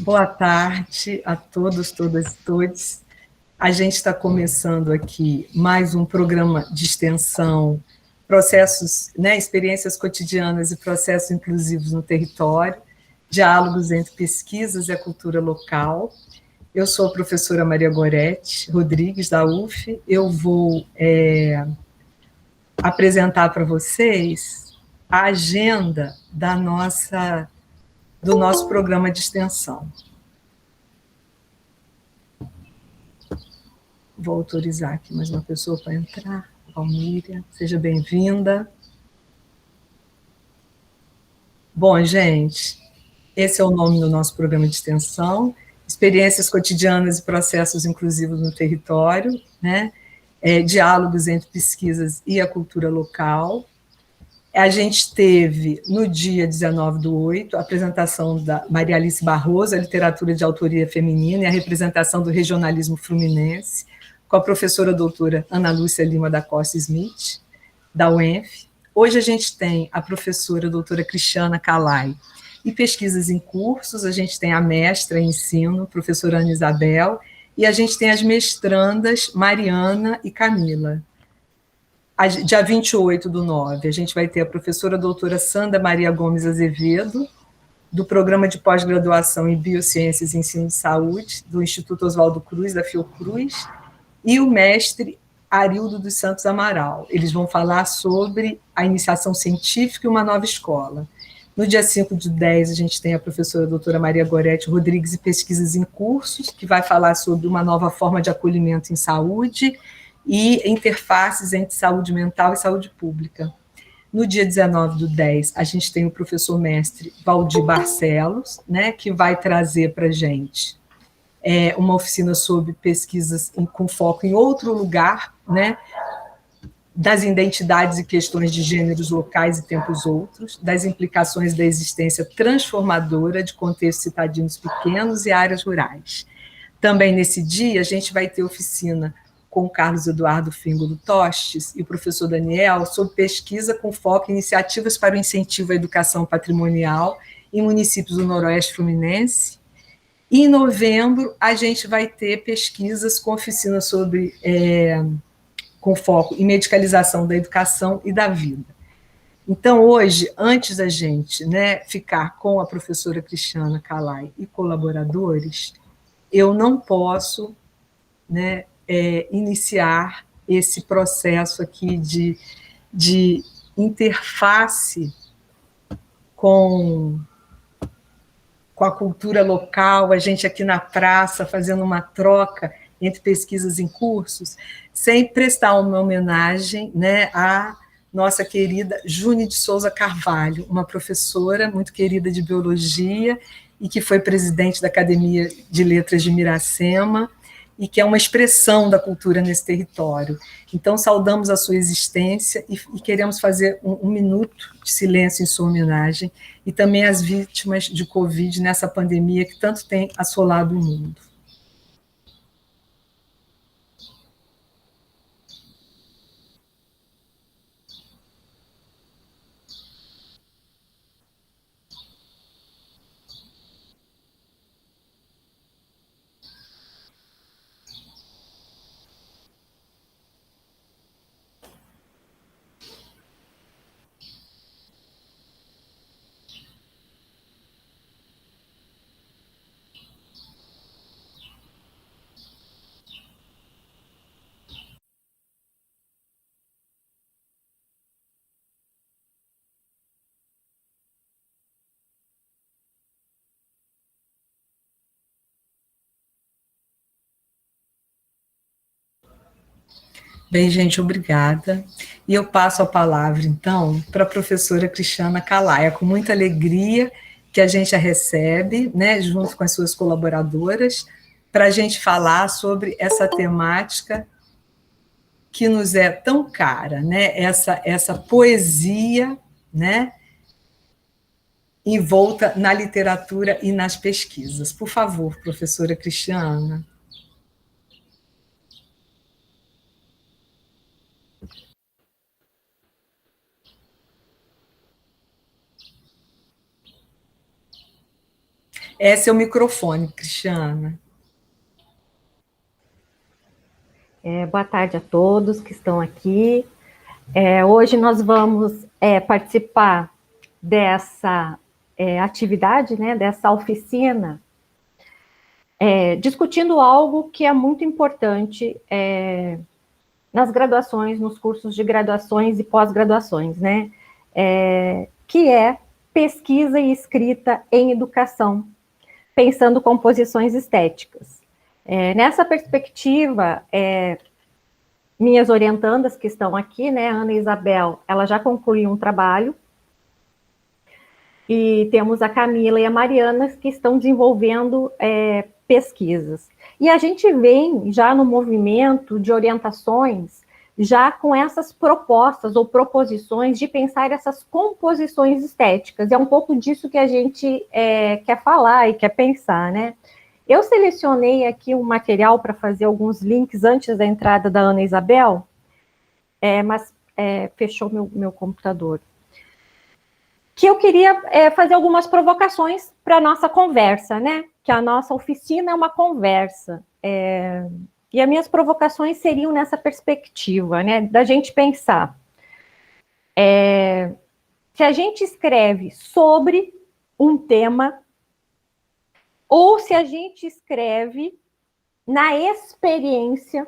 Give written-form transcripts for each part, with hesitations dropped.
Boa tarde a todos, todas e todos. A gente está começando aqui mais um programa de extensão, processos, experiências cotidianas e processos inclusivos no território, diálogos entre pesquisas e a cultura local. Eu sou a professora Maria Gorete Rodrigues, da UF. Eu vou apresentar para vocês a agenda do nosso programa de extensão. Vou autorizar aqui mais uma pessoa para entrar. Palmíria, seja bem-vinda. Bom, gente, esse é o nome do nosso programa de extensão, Experiências Cotidianas e Processos Inclusivos no Território, né? Diálogos entre pesquisas e a cultura local. A gente teve, no dia 19/8, a apresentação da Maria Alice Barroso, a literatura de autoria feminina e a representação do regionalismo fluminense, com a professora doutora Ana Lúcia Lima da Costa Smith, da UENF. Hoje a gente tem a professora doutora Cristiana Calai. E pesquisas em cursos, a gente tem a mestra em ensino, professora Ana Isabel, e a gente tem as mestrandas Mariana e Camila. Dia 28/9, a gente vai ter a professora doutora Sandra Maria Gomes Azevedo, do Programa de Pós-Graduação em Biociências e Ensino de Saúde, do Instituto Oswaldo Cruz, da Fiocruz, e o mestre Arildo dos Santos Amaral. Eles vão falar sobre a iniciação científica e uma nova escola. No dia 5/10, a gente tem a professora doutora Maria Gorete Rodrigues e Pesquisas em Cursos, que vai falar sobre uma nova forma de acolhimento em saúde e interfaces entre saúde mental e saúde pública. No dia 19/10, a gente tem o professor mestre Valdir Barcelos, né, que vai trazer para a gente uma oficina sobre pesquisas com foco em outro lugar, né, das identidades e questões de gêneros locais e tempos outros, das implicações da existência transformadora de contextos citadinos pequenos e áreas rurais. Também nesse dia, a gente vai ter oficina com o Carlos Eduardo Fíngulo Tostes e o professor Daniel sobre pesquisa com foco em iniciativas para o incentivo à educação patrimonial em municípios do Noroeste Fluminense. E em novembro, a gente vai ter pesquisas com oficina sobre, com foco em medicalização da educação e da vida. Então, hoje, antes da gente ficar com a professora Cristiana Calai e colaboradores, eu não posso iniciar esse processo aqui de interface com a cultura local, a gente aqui na praça fazendo uma troca entre pesquisas em cursos, sem prestar uma homenagem à nossa querida June de Souza Carvalho, uma professora muito querida de biologia e que foi presidente da Academia de Letras de Miracema, e que é uma expressão da cultura nesse território. Então, saudamos a sua existência e queremos fazer um minuto de silêncio em sua homenagem, e também às vítimas de Covid nessa pandemia que tanto tem assolado o mundo. Bem, gente, obrigada. E eu passo a palavra, então, para a professora Cristiana Calai. É com muita alegria que a gente a recebe, junto com as suas colaboradoras, para a gente falar sobre essa temática que nos é tão cara, essa poesia, envolta na literatura e nas pesquisas. Por favor, professora Cristiana. É seu microfone, Cristiana. Boa tarde a todos que estão aqui. Hoje nós vamos participar dessa atividade, né, dessa oficina, discutindo algo que é muito importante nas graduações, nos cursos de graduações e pós-graduações, né, que é pesquisa e escrita em educação, pensando composições estéticas. Nessa perspectiva, minhas orientandas que estão aqui, né, Ana e Isabel, ela já concluiu um trabalho, e temos a Camila e a Mariana que estão desenvolvendo pesquisas. E a gente vem já no movimento de orientações, já com essas propostas ou proposições de pensar essas composições estéticas. É um pouco disso que a gente quer falar e quer pensar, né? Eu selecionei aqui um material para fazer alguns links antes da entrada da Ana e Isabel, mas fechou meu computador. Que eu queria fazer algumas provocações para a nossa conversa, né? Que a nossa oficina é uma conversa. E as minhas provocações seriam nessa perspectiva, né? Da gente pensar. Se a gente escreve sobre um tema, ou se a gente escreve na experiência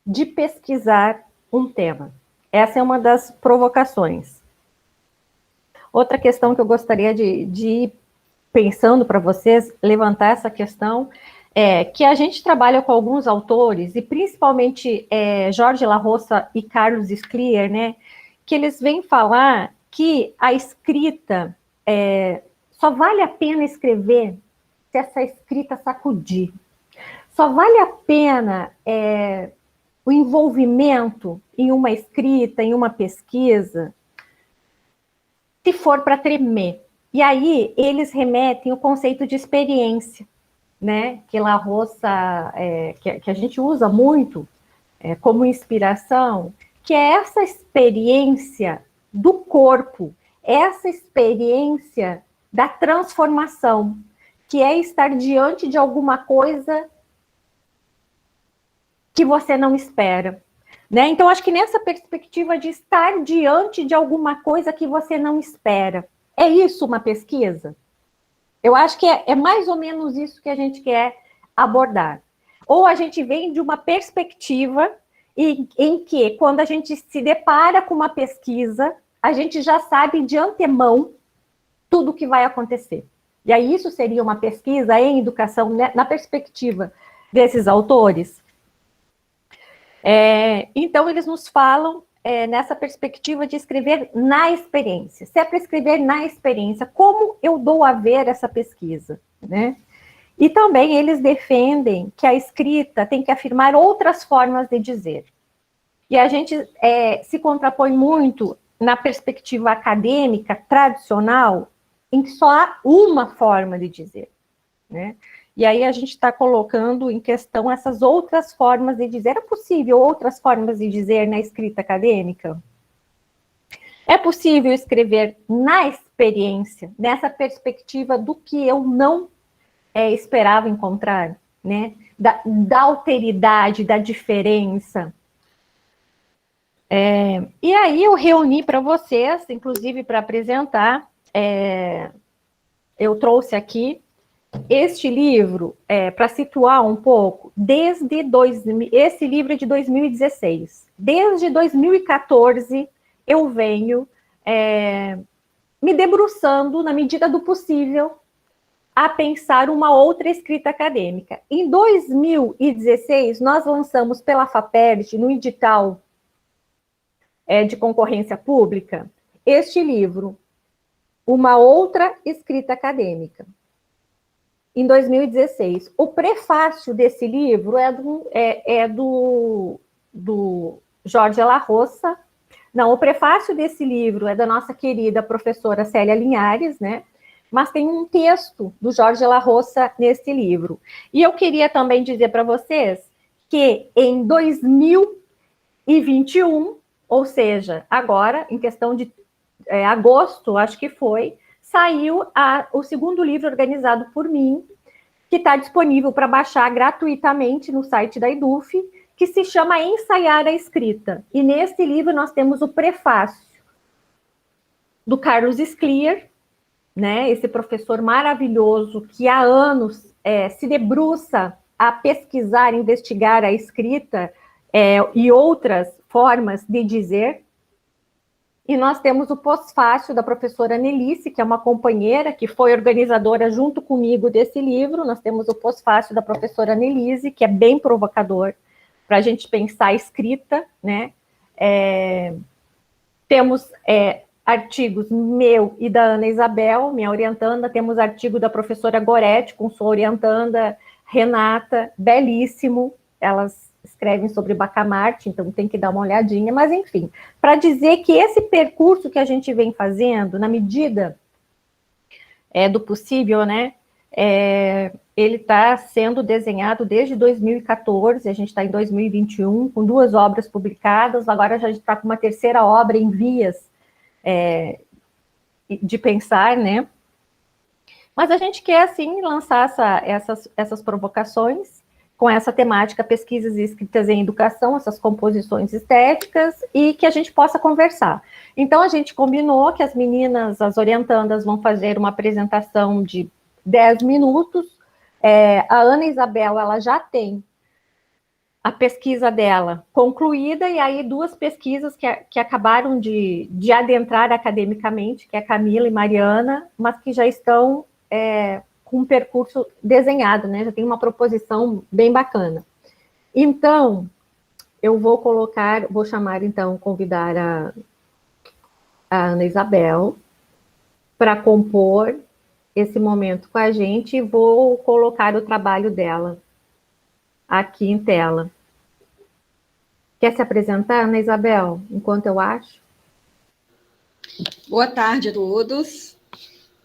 de pesquisar um tema. Essa é uma das provocações. Outra questão que eu gostaria de ir pensando para vocês, levantar essa questão, é que a gente trabalha com alguns autores, e principalmente Jorge La Roça e Carlos Sclier, né, que eles vêm falar que a escrita só vale a pena escrever se essa escrita sacudir. Só vale a pena o envolvimento em uma escrita, em uma pesquisa, se for para tremer. E aí eles remetem o conceito de experiência, né? Que La Roça, que a gente usa muito como inspiração, que é essa experiência do corpo, essa experiência da transformação, que é estar diante de alguma coisa que você não espera. Né? Então, acho que nessa perspectiva de estar diante de alguma coisa que você não espera, é isso uma pesquisa? Eu acho que é mais ou menos isso que a gente quer abordar. Ou a gente vem de uma perspectiva em que, quando a gente se depara com uma pesquisa, a gente já sabe de antemão tudo o que vai acontecer. E aí isso seria uma pesquisa em educação, né, na perspectiva desses autores? Então, eles nos falam nessa perspectiva de escrever na experiência. Se é para escrever na experiência, como eu dou a ver essa pesquisa, né? E também eles defendem que a escrita tem que afirmar outras formas de dizer. E a gente se contrapõe muito na perspectiva acadêmica tradicional, em que só há uma forma de dizer, né? E aí a gente está colocando em questão essas outras formas de dizer. É possível outras formas de dizer na escrita acadêmica? É possível escrever na experiência, nessa perspectiva do que eu não esperava encontrar, né? Da alteridade, da diferença. E aí eu reuni para vocês, inclusive para apresentar, eu trouxe aqui este livro, para situar um pouco, esse livro é de 2016. Desde 2014, eu venho me debruçando, na medida do possível, a pensar uma outra escrita acadêmica. Em 2016, nós lançamos pela FAPERJ, no edital de concorrência pública, este livro, Uma Outra Escrita Acadêmica. Em 2016. O prefácio desse livro é do Jorge La Roça. Não, o prefácio desse livro é da nossa querida professora Célia Linhares, né? Mas tem um texto do Jorge La Roça nesse livro. E eu queria também dizer para vocês que em 2021, ou seja, agora, em questão de agosto, acho que foi, saiu o segundo livro organizado por mim, que está disponível para baixar gratuitamente no site da EDUF, que se chama Ensaiar a Escrita. E nesse livro nós temos o prefácio do Carlos Scliar, né, esse professor maravilhoso que há anos se debruça a pesquisar, investigar a escrita e outras formas de dizer. E nós temos o pós-fácio da professora Anelice, que é uma companheira que foi organizadora junto comigo desse livro. Nós temos o pós-fácio da professora Anelice, que é bem provocador para a gente pensar a escrita, né? Temos artigos meu e da Ana Isabel, minha orientanda, temos artigo da professora Goretti, com sua orientanda Renata, belíssimo, elas escrevem sobre Bacamarte, então tem que dar uma olhadinha, mas enfim, para dizer que esse percurso que a gente vem fazendo, na medida do possível, né, ele está sendo desenhado desde 2014, a gente está em 2021, com 2 obras publicadas, agora a gente está com uma terceira obra em vias de pensar, né? Mas a gente quer, assim, lançar essas provocações com essa temática pesquisas e escritas em educação, essas composições estéticas, e que a gente possa conversar. Então, a gente combinou que as meninas, as orientandas, vão fazer uma apresentação de 10 minutos. A Ana Isabel, ela já tem a pesquisa dela concluída, e aí 2 pesquisas que acabaram de adentrar academicamente, que é Camila e Mariana, mas que já estão com um percurso desenhado, né? Já tem uma proposição bem bacana. Então, eu vou chamar, então, convidar a Ana Isabel para compor esse momento com a gente, e vou colocar o trabalho dela aqui em tela. Quer se apresentar, Ana Isabel, enquanto eu acho? Boa tarde a todos.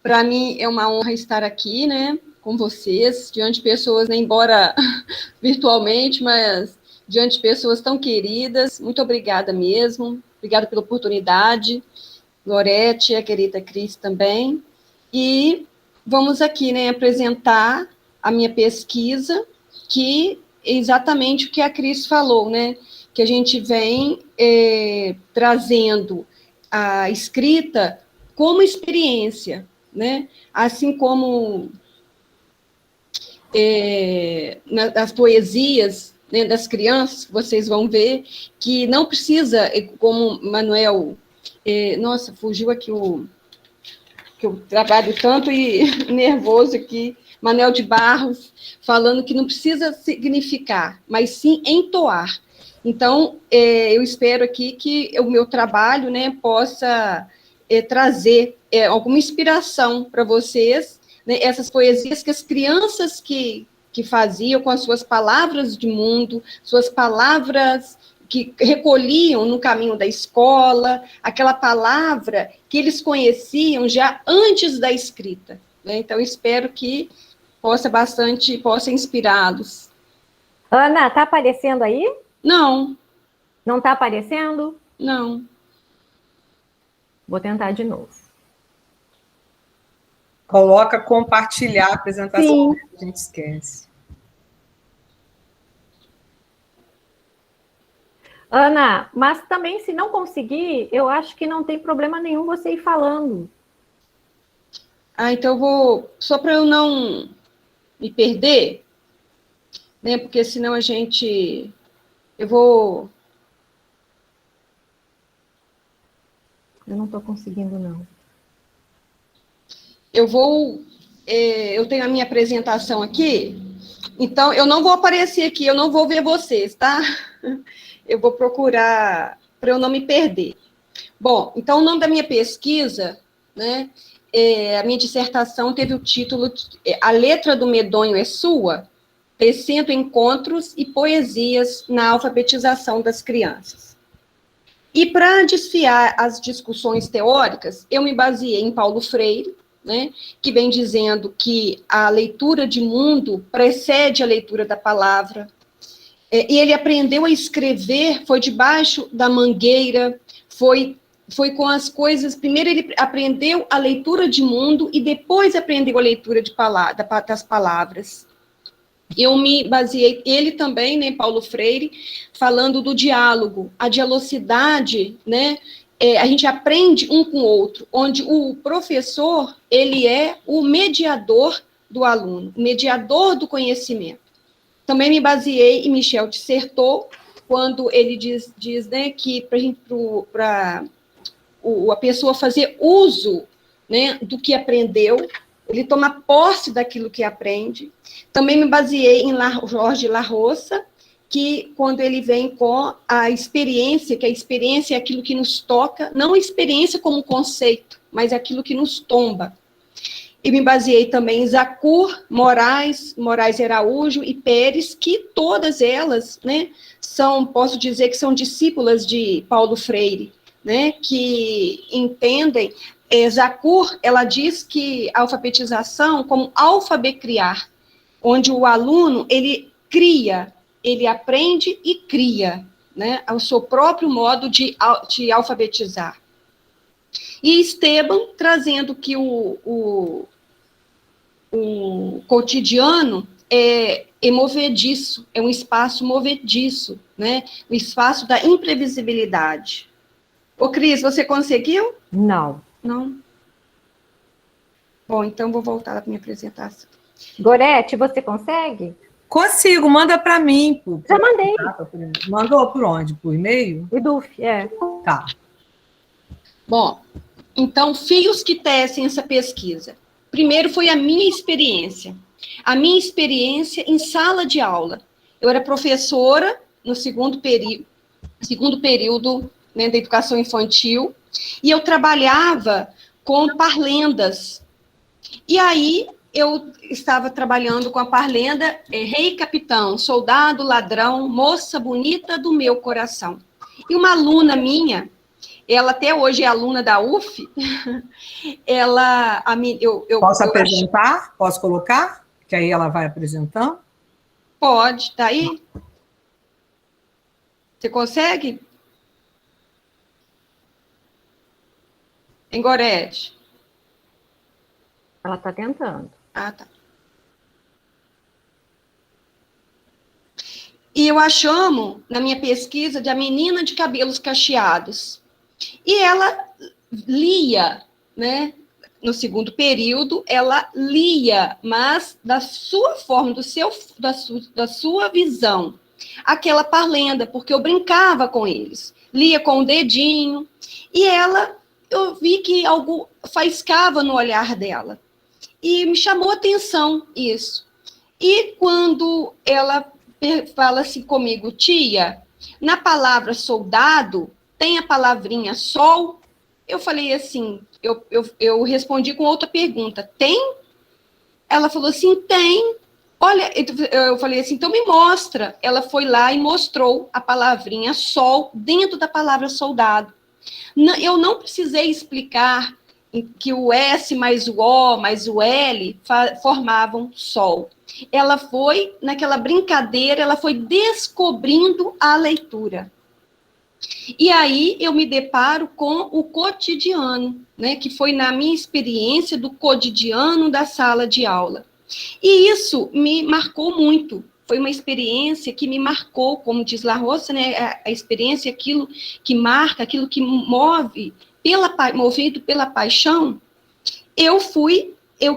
Para mim é uma honra estar aqui, né, com vocês, diante de pessoas, né, embora virtualmente, mas diante de pessoas tão queridas. Muito obrigada mesmo. Obrigada pela oportunidade. Lorete, a querida Cris também. E vamos aqui, né, apresentar a minha pesquisa, que é exatamente o que a Cris falou, né, que a gente vem trazendo a escrita como experiência, né, assim como nas poesias, né, das crianças, vocês vão ver que não precisa, como Manuel, nossa, fugiu aqui que eu trabalho tanto e nervoso aqui, Manuel de Barros, falando que não precisa significar, mas sim entoar. Então, eu espero aqui que o meu trabalho, né, possa trazer alguma inspiração para vocês, né, essas poesias que as crianças que faziam com as suas palavras de mundo, suas palavras que recolhiam no caminho da escola, aquela palavra que eles conheciam já antes da escrita, né? Então, espero que possa inspirá-los. Ana, está aparecendo aí? Não. Não está aparecendo? Não. Vou tentar de novo. Coloca compartilhar a apresentação, Sim. A gente esquece. Ana, mas também, se não conseguir, eu acho que não tem problema nenhum você ir falando. Então eu vou, só para eu não me perder, né, porque senão eu não estou conseguindo, não. Eu tenho a minha apresentação aqui, então eu não vou aparecer aqui, eu não vou ver vocês, tá? Eu vou procurar para eu não me perder. Bom, então o nome da minha pesquisa, né, a minha dissertação teve o título A Letra do Medonho é Sua? Tecendo encontros e poesias na alfabetização das crianças. E para desfiar as discussões teóricas, eu me baseei em Paulo Freire, né, que vem dizendo que a leitura de mundo precede a leitura da palavra, e ele aprendeu a escrever, foi debaixo da mangueira, foi foi com as coisas, primeiro ele aprendeu a leitura de mundo e depois aprendeu a leitura das palavras. Eu me baseei, ele também, né, Paulo Freire, falando do diálogo, a dialogicidade, né, a gente aprende um com o outro, onde o professor, ele é o mediador do aluno, o mediador do conhecimento. Também me baseei em Michel de Certeau, quando ele diz né, que para a pessoa fazer uso, né, do que aprendeu, ele toma posse daquilo que aprende. Também me baseei em Jorge Larroça, que quando ele vem com a experiência, que a experiência é aquilo que nos toca, não a experiência como conceito, mas aquilo que nos tomba. E me baseei também em Zacur, Moraes Araújo e Pérez, que todas elas, né, posso dizer que são discípulas de Paulo Freire, né, que entendem. Zacur, ela diz que a alfabetização como alfabecriar, onde o aluno, ele cria, ele aprende e cria, né, ao seu próprio modo de alfabetizar. E Esteban, trazendo que o cotidiano é movediço, é um espaço movediço, né, o espaço da imprevisibilidade. Ô, Cris, você conseguiu? Não. Não? Bom, então vou voltar para minha apresentação. Gorete, você consegue? Consigo, manda para mim. Já mandei. Mandou por onde? Por e-mail? Eduf, Tá. Bom, então, fios que tecem essa pesquisa. Primeiro foi a minha experiência em sala de aula. Eu era professora no segundo período, né, da educação infantil, e eu trabalhava com parlendas. E aí, eu estava trabalhando com a parlenda Rei Capitão, Soldado Ladrão, Moça Bonita do Meu Coração. E uma aluna minha, ela até hoje é aluna da UF, Posso apresentar? Posso colocar? Que aí ela vai apresentando? Pode, tá aí? Você consegue? Em Gorete? Ela está tentando. Ah, tá. E eu a chamo, na minha pesquisa, de a menina de cabelos cacheados. E ela lia, né? No segundo período, ela lia, mas da sua forma, da sua visão. Aquela parlenda, porque eu brincava com eles. Lia com o dedinho. E eu vi que algo faiscava no olhar dela. E me chamou a atenção isso. E quando ela fala assim comigo, tia, na palavra soldado, tem a palavrinha sol? Eu falei assim, eu respondi com outra pergunta, tem? Ela falou assim, tem. Olha, eu falei assim, então me mostra. Ela foi lá e mostrou a palavrinha sol dentro da palavra soldado. Eu não precisei explicar que o S mais o O mais o L formavam sol. Ela foi, naquela brincadeira, ela foi descobrindo a leitura. E aí eu me deparo com o cotidiano, né, que foi na minha experiência do cotidiano da sala de aula. E isso me marcou muito. Foi uma experiência que me marcou, como diz Larroça, né, a experiência, aquilo que marca, aquilo que move, movido pela paixão. Eu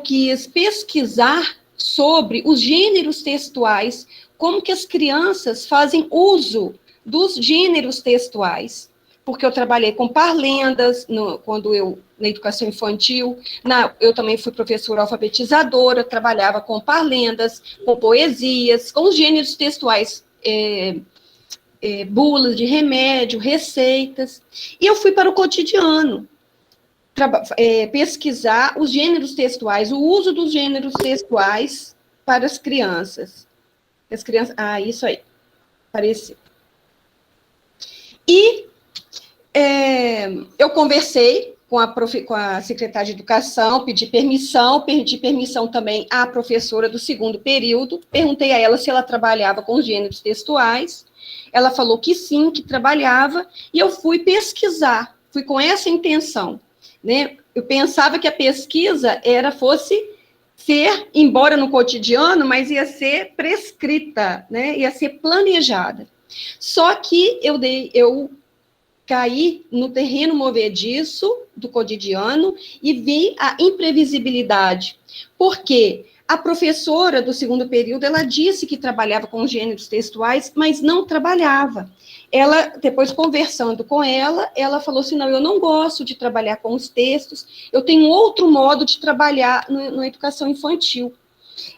quis pesquisar sobre os gêneros textuais, como que as crianças fazem uso dos gêneros textuais, porque eu trabalhei com parlendas na educação infantil, eu também fui professora alfabetizadora, trabalhava com parlendas, com poesias, com os gêneros textuais, bulas de remédio, receitas, e eu fui para o cotidiano, pesquisar os gêneros textuais, o uso dos gêneros textuais para as crianças. Isso aí, apareceu. E eu conversei com a secretária de Educação, pedi permissão também à professora do segundo período, perguntei a ela se ela trabalhava com os gêneros textuais, ela falou que sim, que trabalhava, e eu fui pesquisar fui com essa intenção, né? Eu pensava que a pesquisa fosse ser, embora no cotidiano, mas ia ser prescrita, né? Ia ser planejada. Só que eu caí no terreno movediço do cotidiano e vi a imprevisibilidade. Por quê? A professora do segundo período, ela disse que trabalhava com gêneros textuais, mas não trabalhava. Ela, depois conversando com ela falou assim, não, eu não gosto de trabalhar com os textos, eu tenho outro modo de trabalhar na educação infantil.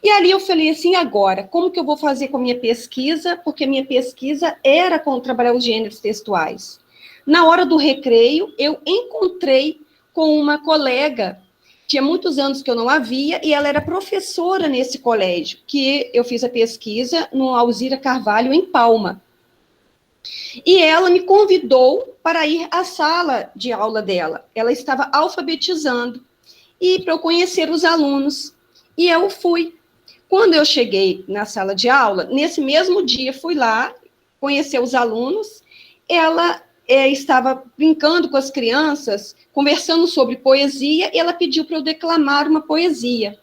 E ali eu falei assim, agora, como que eu vou fazer com a minha pesquisa? Porque minha pesquisa era com trabalhar os gêneros textuais. Na hora do recreio, eu encontrei com uma colega, tinha muitos anos que eu não a via, e ela era professora nesse colégio, que eu fiz a pesquisa no Alzira Carvalho, em Palma. E ela me convidou para ir à sala de aula dela. Ela estava alfabetizando, e para eu conhecer os alunos. E eu fui. Quando eu cheguei na sala de aula, nesse mesmo dia, fui lá conhecer os alunos, ela estava brincando com as crianças, conversando sobre poesia, e ela pediu para eu declamar uma poesia.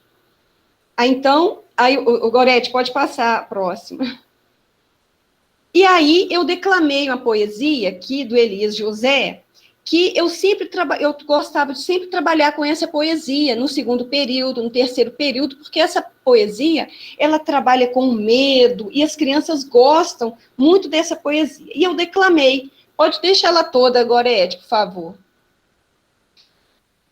Então, o Gorete, pode passar a próxima. E aí, eu declamei uma poesia aqui, do Elias José, que eu gostava de sempre trabalhar com essa poesia, no segundo período, no terceiro período, porque essa poesia, ela trabalha com medo, e as crianças gostam muito dessa poesia. E eu declamei. Pode deixar ela toda agora, Ed, por favor.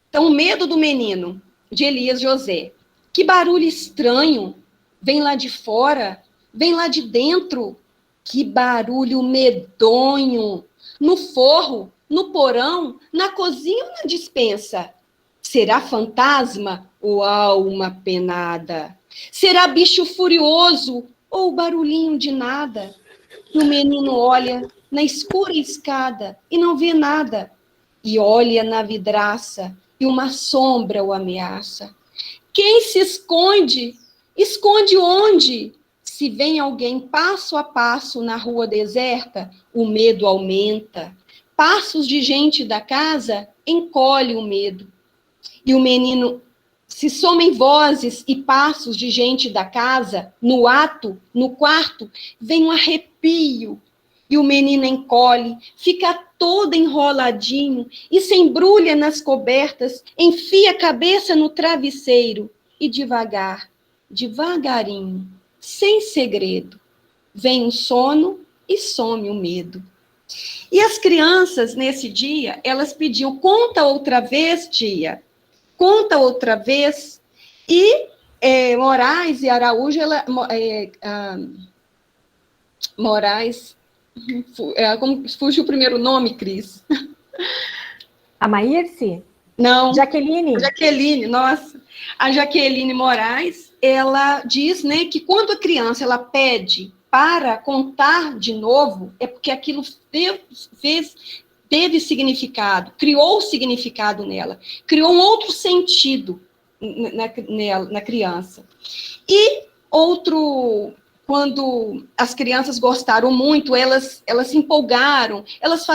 Então, O Medo do Menino, de Elias José. Que barulho estranho, vem lá de fora, vem lá de dentro. Que barulho medonho, no forro, no porão, na cozinha ou na despensa? Será fantasma ou alma penada? Será bicho furioso ou barulhinho de nada? E o menino olha na escura escada e não vê nada. E olha na vidraça e uma sombra o ameaça. Quem se esconde? Esconde onde? Se vem alguém passo a passo na rua deserta, o medo aumenta. Passos de gente da casa, encolhe o medo. E o menino, se somem vozes e passos de gente da casa, no ato, no quarto, vem um arrepio. E o menino encolhe, fica todo enroladinho e se embrulha nas cobertas, enfia a cabeça no travesseiro e devagar, devagarinho, sem segredo, vem o sono e some o medo. E as crianças, nesse dia, elas pediam, conta outra vez, tia, conta outra vez. E Moraes e Araújo, Moraes, como fugiu o primeiro nome, Cris? A Maírce? Não. Jaqueline, nossa. A Jaqueline Moraes, ela diz, né, que quando a criança ela pede para contar de novo, é porque aquilo teve significado, criou significado nela, criou um outro sentido na criança. E outro, quando as crianças gostaram muito, elas se empolgaram, elas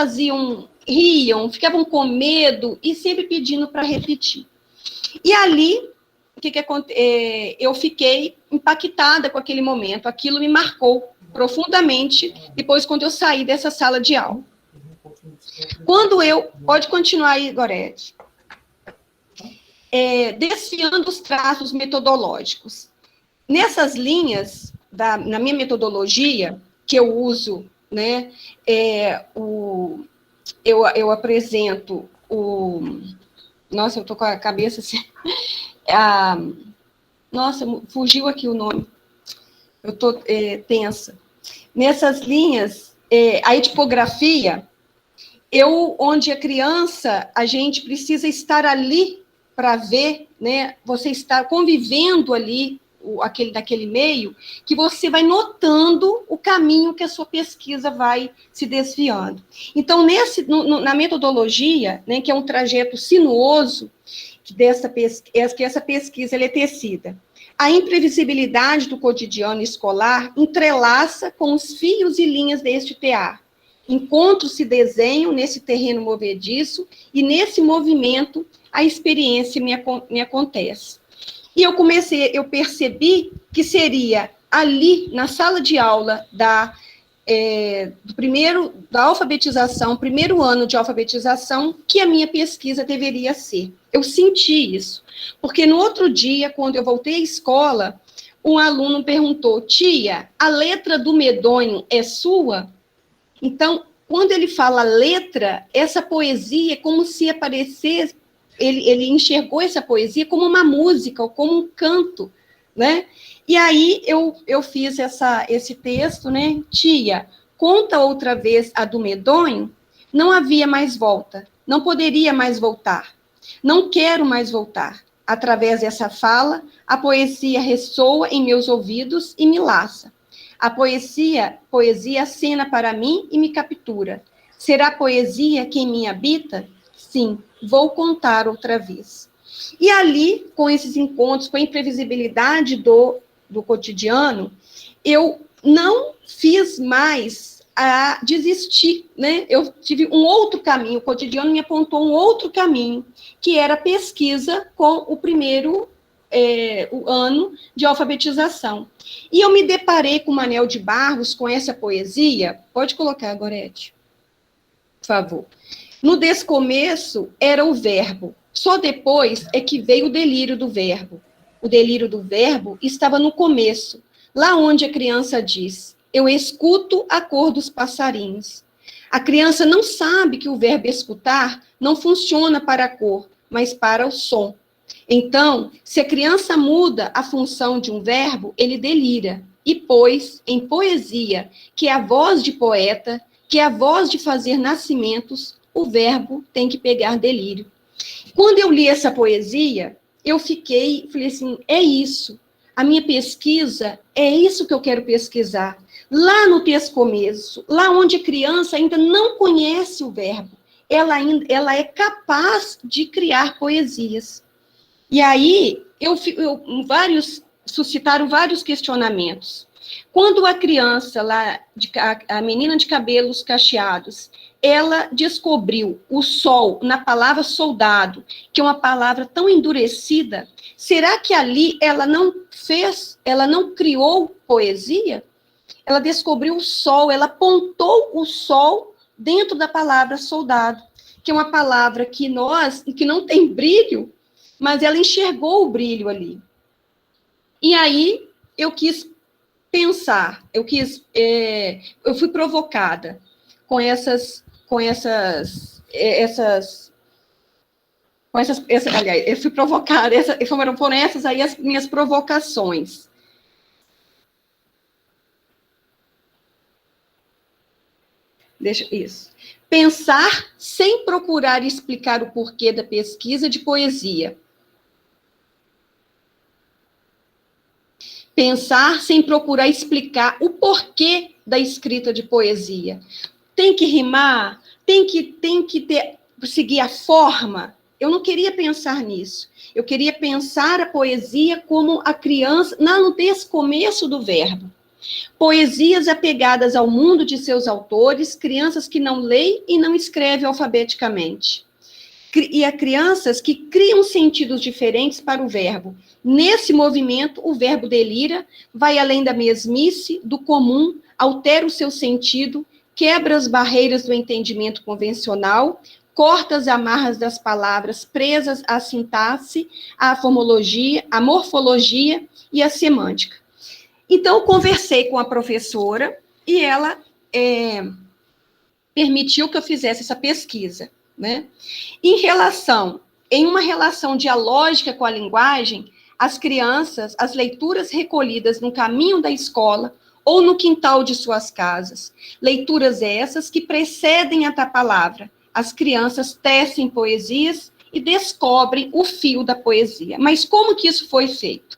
riam, ficavam com medo e sempre pedindo para repetir. E ali, eu fiquei impactada com aquele momento, aquilo me marcou profundamente depois quando eu saí dessa sala de aula. Pode continuar aí, Gorete. Desfiando os traços metodológicos. Nessas linhas, na minha metodologia, que eu uso, né, eu apresento Nossa, eu tô com a cabeça assim... Nossa, fugiu aqui o nome. Eu tô tensa. Nessas linhas, a tipografia, onde a criança, a gente precisa estar ali para ver, né? Você está convivendo ali, daquele meio, que você vai notando o caminho que a sua pesquisa vai se desviando. Então, na metodologia, né, que é um trajeto sinuoso, que essa pesquisa ela é tecida. A imprevisibilidade do cotidiano escolar entrelaça com os fios e linhas deste tear. Encontros se desenham nesse terreno movediço, e nesse movimento a experiência me acontece. E eu percebi que seria ali, na sala de aula da alfabetização, primeiro ano de alfabetização, que a minha pesquisa deveria ser. Eu senti isso, porque no outro dia, quando eu voltei à escola, um aluno perguntou: tia, a letra do medonho é sua? Então, quando ele fala letra, essa poesia é como se aparecesse, ele enxergou essa poesia como uma música, ou como um canto, né? E aí eu fiz esse texto, né? Tia, conta outra vez a do medonho, não havia mais volta, não poderia mais voltar, não quero mais voltar. Através dessa fala, a poesia ressoa em meus ouvidos e me laça. A poesia acena para mim e me captura. Será a poesia quem me habita? Sim, vou contar outra vez. E ali, com esses encontros, com a imprevisibilidade do cotidiano, eu não fiz mais a desistir, né? Eu tive um outro caminho, o cotidiano me apontou um outro caminho, que era a pesquisa com o primeiro o ano de alfabetização. E eu me deparei com Manel de Barros, com essa poesia. Pode colocar, Gorete, por favor. No descomeço era o verbo, só depois é que veio o delírio do verbo. O delírio do verbo estava no começo, lá onde a criança diz: eu escuto a cor dos passarinhos. A criança não sabe que o verbo escutar não funciona para a cor, mas para o som. Então, se a criança muda a função de um verbo, ele delira. E pois, em poesia, que é a voz de poeta, que é a voz de fazer nascimentos, o verbo tem que pegar delírio. Quando eu li essa poesia, eu falei assim, é isso. A minha pesquisa, é isso que eu quero pesquisar. Lá no descomeço, lá onde a criança ainda não conhece o verbo, ela é capaz de criar poesias. E aí, suscitaram vários questionamentos. Quando a criança, a menina de cabelos cacheados, ela descobriu o sol na palavra soldado, que é uma palavra tão endurecida, será que ali ela não criou poesia? Ela descobriu o sol, ela apontou o sol dentro da palavra soldado, que é uma palavra que não tem brilho, mas ela enxergou o brilho ali. E aí, eu quis pensar, eu fui provocada aliás, eu fui provocada, foram essas aí as minhas provocações. Isso. Pensar sem procurar explicar o porquê da pesquisa de poesia. Pensar sem procurar explicar o porquê da escrita de poesia. Tem que rimar, tem que seguir a forma. Eu não queria pensar nisso. Eu queria pensar a poesia como a criança, no descomeço do verbo. Poesias apegadas ao mundo de seus autores, crianças que não leem e não escrevem alfabeticamente. E há crianças que criam sentidos diferentes para o verbo. Nesse movimento, o verbo delira, vai além da mesmice, do comum, altera o seu sentido, quebra as barreiras do entendimento convencional, corta as amarras das palavras presas à sintaxe, à formologia, à morfologia e à semântica. Então, eu conversei com a professora e ela permitiu que eu fizesse essa pesquisa, né? Em uma relação dialógica com a linguagem, as crianças, as leituras recolhidas no caminho da escola ou no quintal de suas casas, leituras essas que precedem a palavra. As crianças tecem poesias e descobrem o fio da poesia. Mas como que isso foi feito?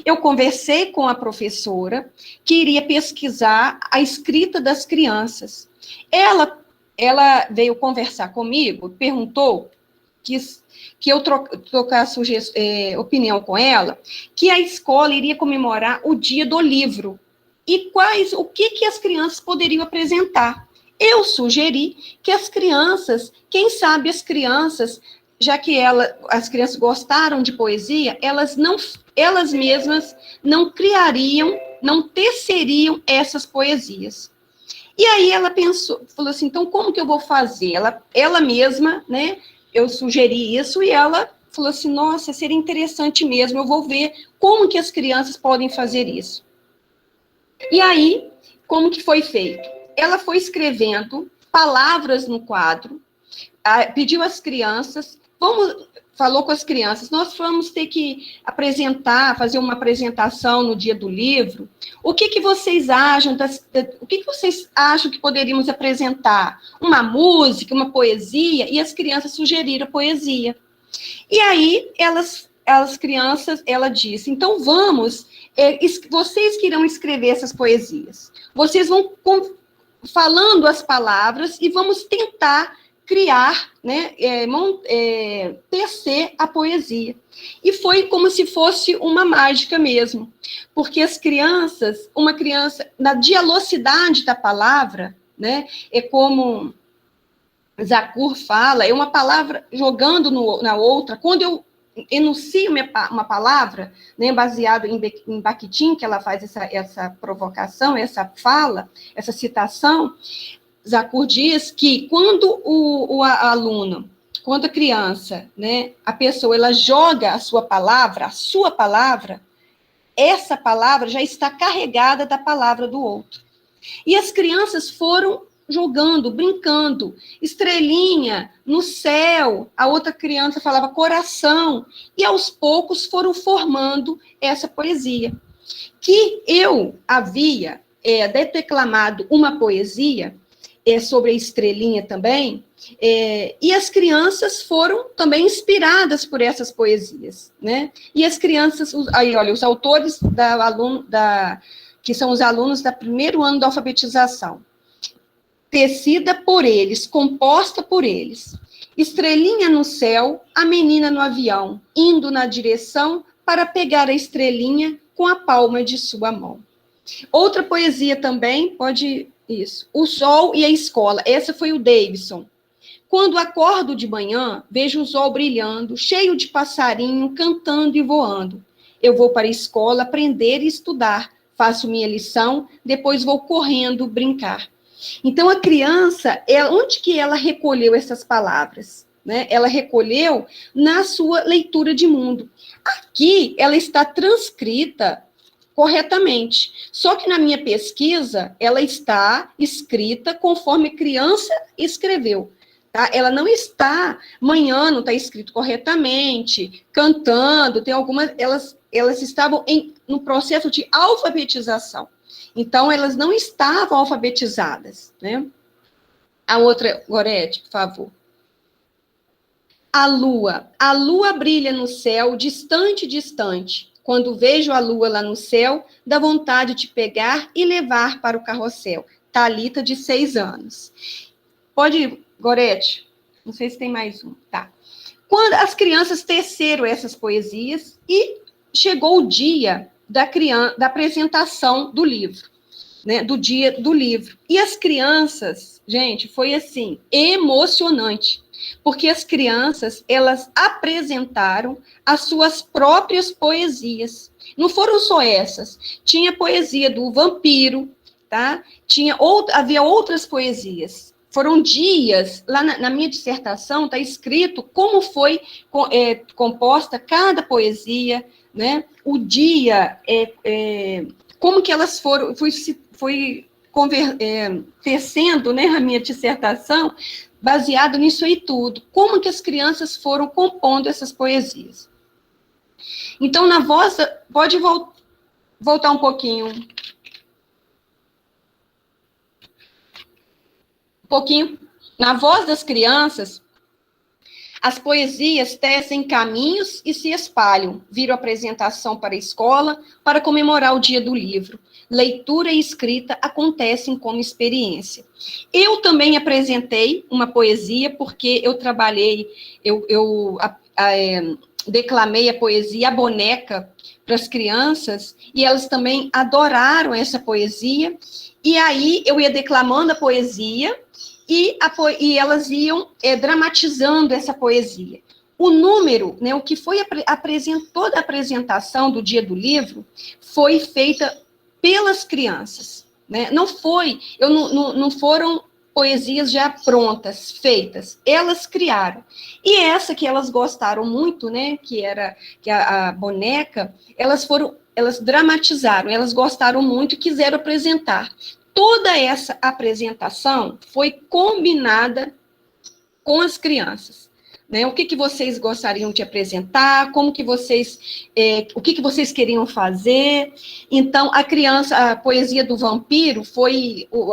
Eu conversei com a professora que iria pesquisar a escrita das crianças. Ela veio conversar comigo, perguntou que eu trocasse opinião com ela, que a escola iria comemorar o dia do livro. E o que as crianças poderiam apresentar. eu sugeri que as crianças, quem sabe as crianças, já que as crianças gostaram de poesia, elas mesmas não criariam, não teceriam essas poesias. E aí ela falou assim, então como que eu vou fazer? Ela mesma, né, eu sugeri isso e ela falou assim, nossa, seria interessante mesmo, eu vou ver como que as crianças podem fazer isso. E aí, como que foi feito? Ela foi escrevendo palavras no quadro, pediu às crianças, falou com as crianças, nós vamos ter que fazer uma apresentação no dia do livro, o que vocês acham, o que vocês acham que poderíamos apresentar? Uma música, uma poesia? E as crianças sugeriram poesia. E aí, as crianças, ela disse, então vamos, vocês que irão escrever essas poesias, vocês vão falando as palavras e vamos tentar criar, né, tecer a poesia. E foi como se fosse uma mágica mesmo, porque as crianças, na dialocidade da palavra, né, é como Zakur fala, é uma palavra jogando na outra. Quando eu enuncio uma palavra, né, baseado em Bakhtin, que ela faz essa provocação, essa fala, essa citação, Zakur diz que quando o aluno, quando a criança, né, a pessoa, ela joga a sua palavra, essa palavra já está carregada da palavra do outro. E as crianças foram jogando, brincando, estrelinha no céu, a outra criança falava coração, e aos poucos foram formando essa poesia. Que eu havia declamado uma poesia, sobre a estrelinha também, e as crianças foram também inspiradas por essas poesias, né? E as crianças, aí olha, os autores que são os alunos do primeiro ano da alfabetização, tecida por eles, composta por eles. Estrelinha no céu, a menina no avião, indo na direção para pegar a estrelinha com a palma de sua mão. Outra poesia também, isso. O sol e a escola. Essa foi o Davidson. Quando acordo de manhã, vejo o sol brilhando, cheio de passarinho, cantando e voando. Eu vou para a escola aprender e estudar. Faço minha lição, depois vou correndo brincar. Então, a criança, onde que ela recolheu essas palavras? Né? Ela recolheu na sua leitura de mundo. Aqui, ela está transcrita corretamente. Só que na minha pesquisa, ela está escrita conforme a criança escreveu. Tá? Ela não está, manhã não está escrito corretamente, cantando, tem algumas, elas estavam no processo de alfabetização. Então, elas não estavam alfabetizadas, né? A outra, Gorete, por favor. A lua brilha no céu, distante, distante. Quando vejo a lua lá no céu, dá vontade de pegar e levar para o carrossel. Thalita, de 6 anos. Pode ir, Gorete? Não sei se tem mais um. Tá. Quando as crianças teceram essas poesias e chegou o dia da apresentação do livro, né? Do dia do livro. E as crianças, gente, foi assim, emocionante. Porque as crianças, elas apresentaram as suas próprias poesias. Não foram só essas. Tinha poesia do vampiro, tá? Havia outras poesias. Foram dias, lá na minha dissertação está escrito como foi composta cada poesia, né? O dia, como que elas foi tecendo, né, a minha dissertação, baseado nisso aí tudo. Como que as crianças foram compondo essas poesias. Então, na voz, pode voltar um pouquinho. Na voz das crianças, as poesias tecem caminhos e se espalham, viram apresentação para a escola, para comemorar o dia do livro. Leitura e escrita acontecem como experiência. Eu também apresentei uma poesia, porque eu trabalhei, declamei a poesia A Boneca para as crianças, e elas também adoraram essa poesia, e aí eu ia declamando a poesia, e elas iam dramatizando essa poesia. O número, né, o que foi toda a apresentação do Dia do Livro foi feita pelas crianças, né? Não foram poesias já prontas, feitas, elas criaram. E essa que elas gostaram muito, né, que era a boneca, elas dramatizaram, elas gostaram muito e quiseram apresentar. Toda essa apresentação foi combinada com as crianças. Né? O que vocês gostariam de apresentar, o que vocês queriam fazer. Então, a poesia do vampiro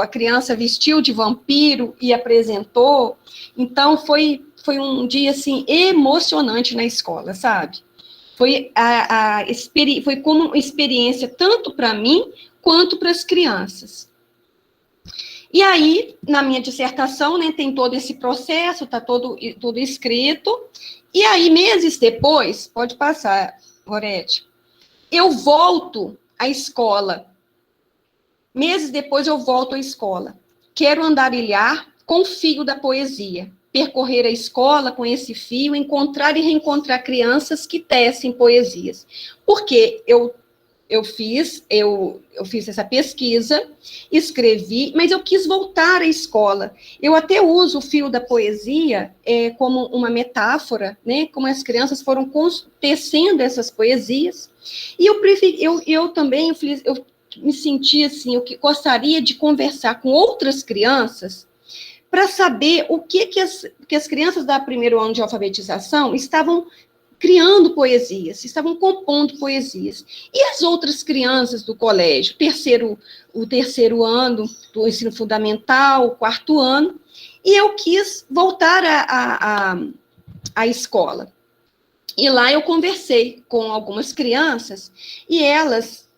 a criança vestiu de vampiro e apresentou. Então, foi um dia, assim, emocionante na escola, sabe? Foi como uma experiência tanto para mim, quanto para as crianças. E aí, na minha dissertação, né, tem todo esse processo, está todo escrito, e aí, meses depois, pode passar, Gorete, eu volto à escola. Meses depois, eu volto à escola. Quero andarilhar com o fio da poesia, percorrer a escola com esse fio, encontrar e reencontrar crianças que tecem poesias. Porque eu fiz essa pesquisa, escrevi, mas eu quis voltar à escola. Eu até uso o fio da poesia como uma metáfora, né? Como as crianças foram tecendo essas poesias. E eu também me senti assim, eu gostaria de conversar com outras crianças para saber o que as crianças do primeiro ano de alfabetização estavam criando poesias, estavam compondo poesias. E as outras crianças do colégio, o terceiro ano do ensino fundamental, o quarto ano, e eu quis voltar à escola. E lá eu conversei com algumas crianças, e elas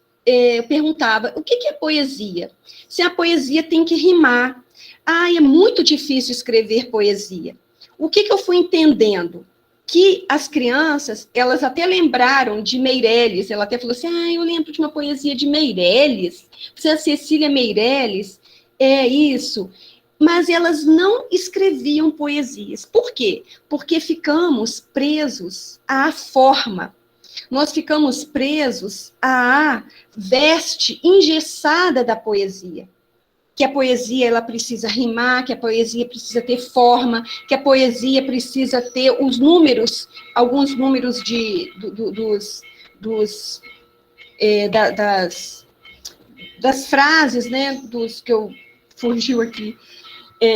perguntavam, o que é poesia? Se a poesia tem que rimar. É muito difícil escrever poesia. O que eu fui entendendo? Que as crianças, elas até lembraram de Meirelles, ela até falou assim, eu lembro de uma poesia de Meirelles, você é Cecília Meirelles, é isso, mas elas não escreviam poesias. Por quê? Porque ficamos presos à forma, nós ficamos presos à veste engessada da poesia. Que a poesia ela precisa rimar, que a poesia precisa ter forma, que a poesia precisa ter os números, alguns números das frases, né, dos que fugiu aqui.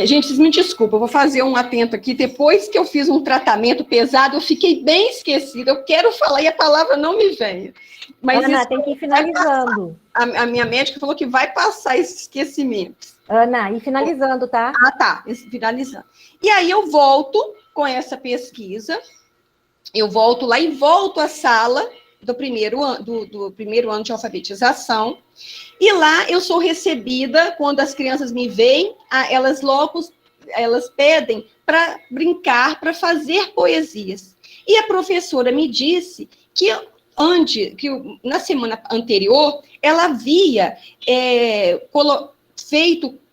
Gente, vocês me desculpem, eu vou fazer um atento aqui. Depois que eu fiz um tratamento pesado, eu fiquei bem esquecida. Eu quero falar e a palavra não me vem. Mas Ana, tem que ir finalizando. A minha médica falou que vai passar esse esquecimento. Ana, ir finalizando, tá? Tá, finalizando. E aí eu volto com essa pesquisa, eu volto lá e volto à sala do primeiro ano de alfabetização, e lá eu sou recebida, quando as crianças me veem, elas pedem para brincar, para fazer poesias. E a professora me disse que na semana anterior, ela havia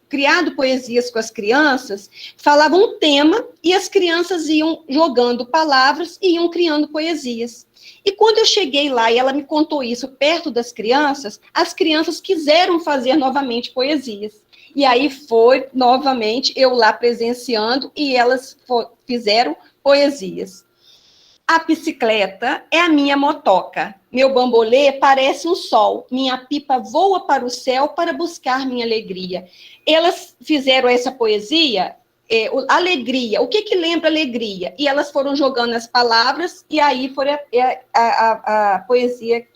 criado poesias com as crianças, falava um tema, e as crianças iam jogando palavras e iam criando poesias. E quando eu cheguei lá e ela me contou isso perto das crianças, as crianças quiseram fazer novamente poesias. E aí foi, novamente, eu lá presenciando, e elas fizeram poesias. A bicicleta é a minha motoca. Meu bambolê parece um sol. Minha pipa voa para o céu para buscar minha alegria. Elas fizeram essa poesia, alegria. O que lembra alegria? E elas foram jogando as palavras, e aí foi a poesia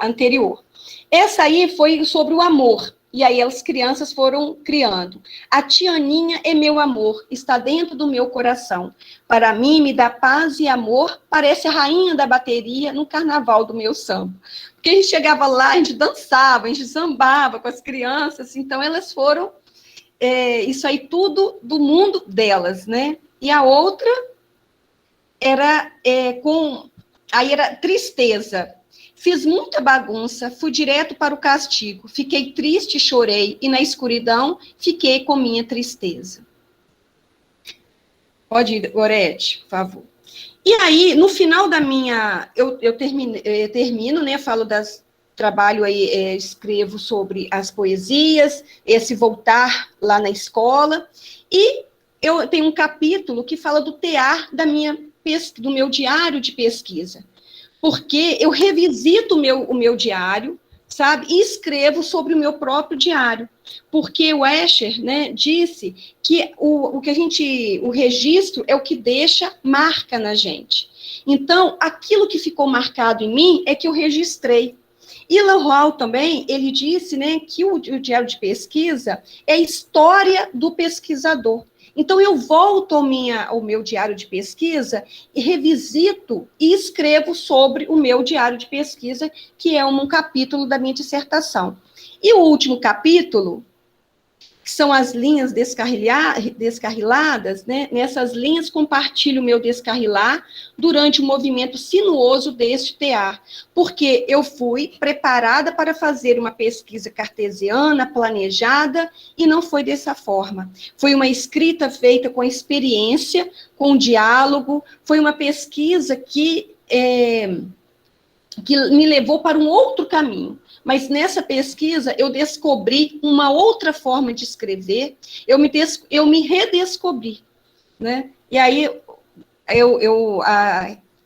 anterior. Essa aí foi sobre o amor. E aí as crianças foram criando. A Tianinha é meu amor, está dentro do meu coração. Para mim, me dá paz e amor, parece a rainha da bateria no carnaval do meu samba. Porque a gente chegava lá, a gente dançava, a gente sambava com as crianças, então elas foram, isso aí tudo do mundo delas, né? E a outra era aí era tristeza. Fiz muita bagunça, fui direto para o castigo. Fiquei triste, chorei, e na escuridão fiquei com minha tristeza. Pode ir, Gorete, por favor. E aí, no final da minha... Eu termino, né? Falo trabalho aí, escrevo sobre as poesias, esse voltar lá na escola, e eu tenho um capítulo que fala do tear do meu diário de pesquisa, porque eu revisito o meu diário, sabe, e escrevo sobre o meu próprio diário, porque o Escher, né, disse que o registro é o que deixa marca na gente. Então, aquilo que ficou marcado em mim é que eu registrei. E Lowell também, ele disse, né, que o diário de pesquisa é a história do pesquisador. Então, eu volto ao meu diário de pesquisa e revisito e escrevo sobre o meu diário de pesquisa, que é um capítulo da minha dissertação. E o último capítulo, que são as linhas descarriladas, né? Nessas linhas compartilho o meu descarrilar durante o movimento sinuoso deste tear, porque eu fui preparada para fazer uma pesquisa cartesiana, planejada, e não foi dessa forma. Foi uma escrita feita com experiência, com diálogo, foi uma pesquisa que me levou para um outro caminho. Mas nessa pesquisa eu descobri uma outra forma de escrever, eu me redescobri, né? E aí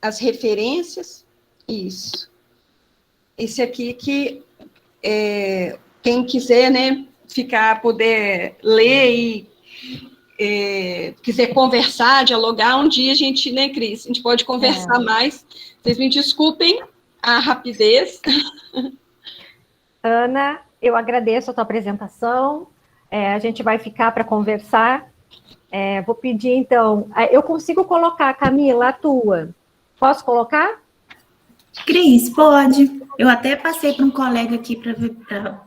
as referências, isso. Esse aqui que quem quiser, né, poder ler e quiser conversar, dialogar, um dia a gente, né, Cris, a gente pode conversar mais. Vocês me desculpem a rapidez. Ana, eu agradeço a tua apresentação. A gente vai ficar para conversar. Vou pedir, então... Eu consigo colocar, Camila, a tua. Posso colocar? Cris, pode. Eu até passei para um colega aqui,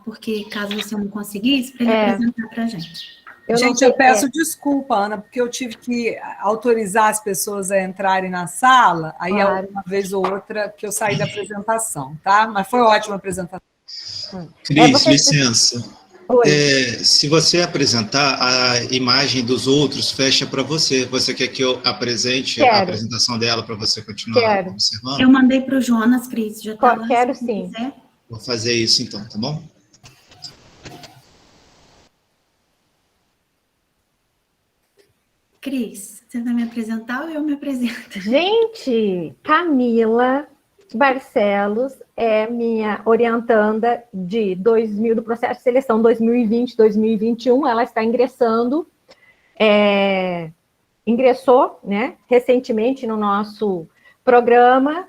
porque caso você não conseguisse, para ele apresentar para a gente. Eu peço desculpa, Ana, porque eu tive que autorizar as pessoas a entrarem na sala, aí Claro. Uma vez ou outra que eu saí da apresentação, tá? Mas foi ótima a apresentação. Cris, licença. Se você apresentar, a imagem dos outros fecha para você. Você quer que eu apresente a apresentação dela para você continuar observando? Eu mandei para o Jonas, Cris. Já tá lá, quero sim. Quiser. Vou fazer isso então, tá bom? Cris, você vai me apresentar ou eu me apresento? Gente, Camila Barcelos é minha orientanda do processo de seleção 2020-2021. Ela está ingressou, né, recentemente no nosso programa,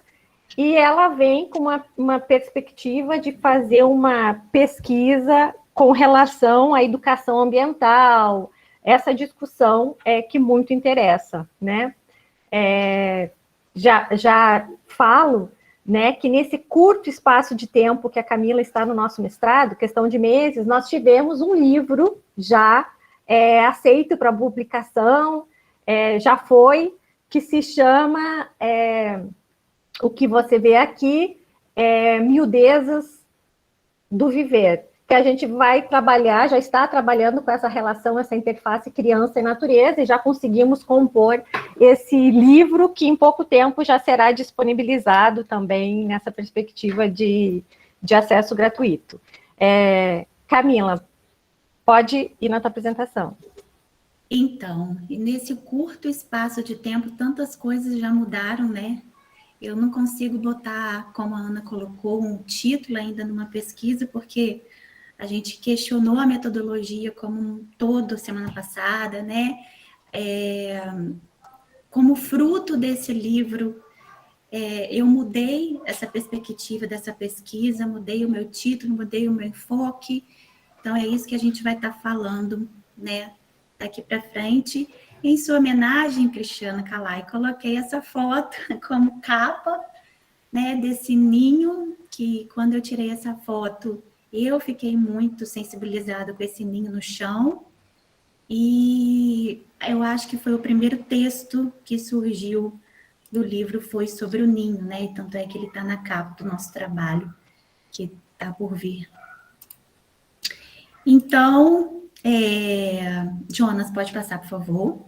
e ela vem com uma perspectiva de fazer uma pesquisa com relação à educação ambiental, essa discussão que muito interessa, né? Já falo, né, que nesse curto espaço de tempo que a Camila está no nosso mestrado, questão de meses, nós tivemos um livro já aceito para publicação, que se chama, o que você vê aqui, Miudezas do Viver, que a gente vai trabalhar, já está trabalhando com essa relação, essa interface criança e natureza, e já conseguimos compor esse livro, que em pouco tempo já será disponibilizado também nessa perspectiva de acesso gratuito. Camila, pode ir na tua apresentação. Então, e nesse curto espaço de tempo, tantas coisas já mudaram, né? Eu não consigo botar, como a Ana colocou, um título ainda numa pesquisa, porque a gente questionou a metodologia como um todo semana passada, né? Como fruto desse livro, eu mudei essa perspectiva dessa pesquisa, mudei o meu título, mudei o meu enfoque. Então, é isso que a gente vai estar falando, né, daqui para frente. Em sua homenagem, Cristiana Calai, coloquei essa foto como capa, né, desse ninho, que quando eu tirei essa foto, eu fiquei muito sensibilizada com esse ninho no chão, e eu acho que foi o primeiro texto que surgiu do livro, foi sobre o ninho, né, e tanto é que ele está na capa do nosso trabalho, que está por vir. Então, Jonas, pode passar, por favor.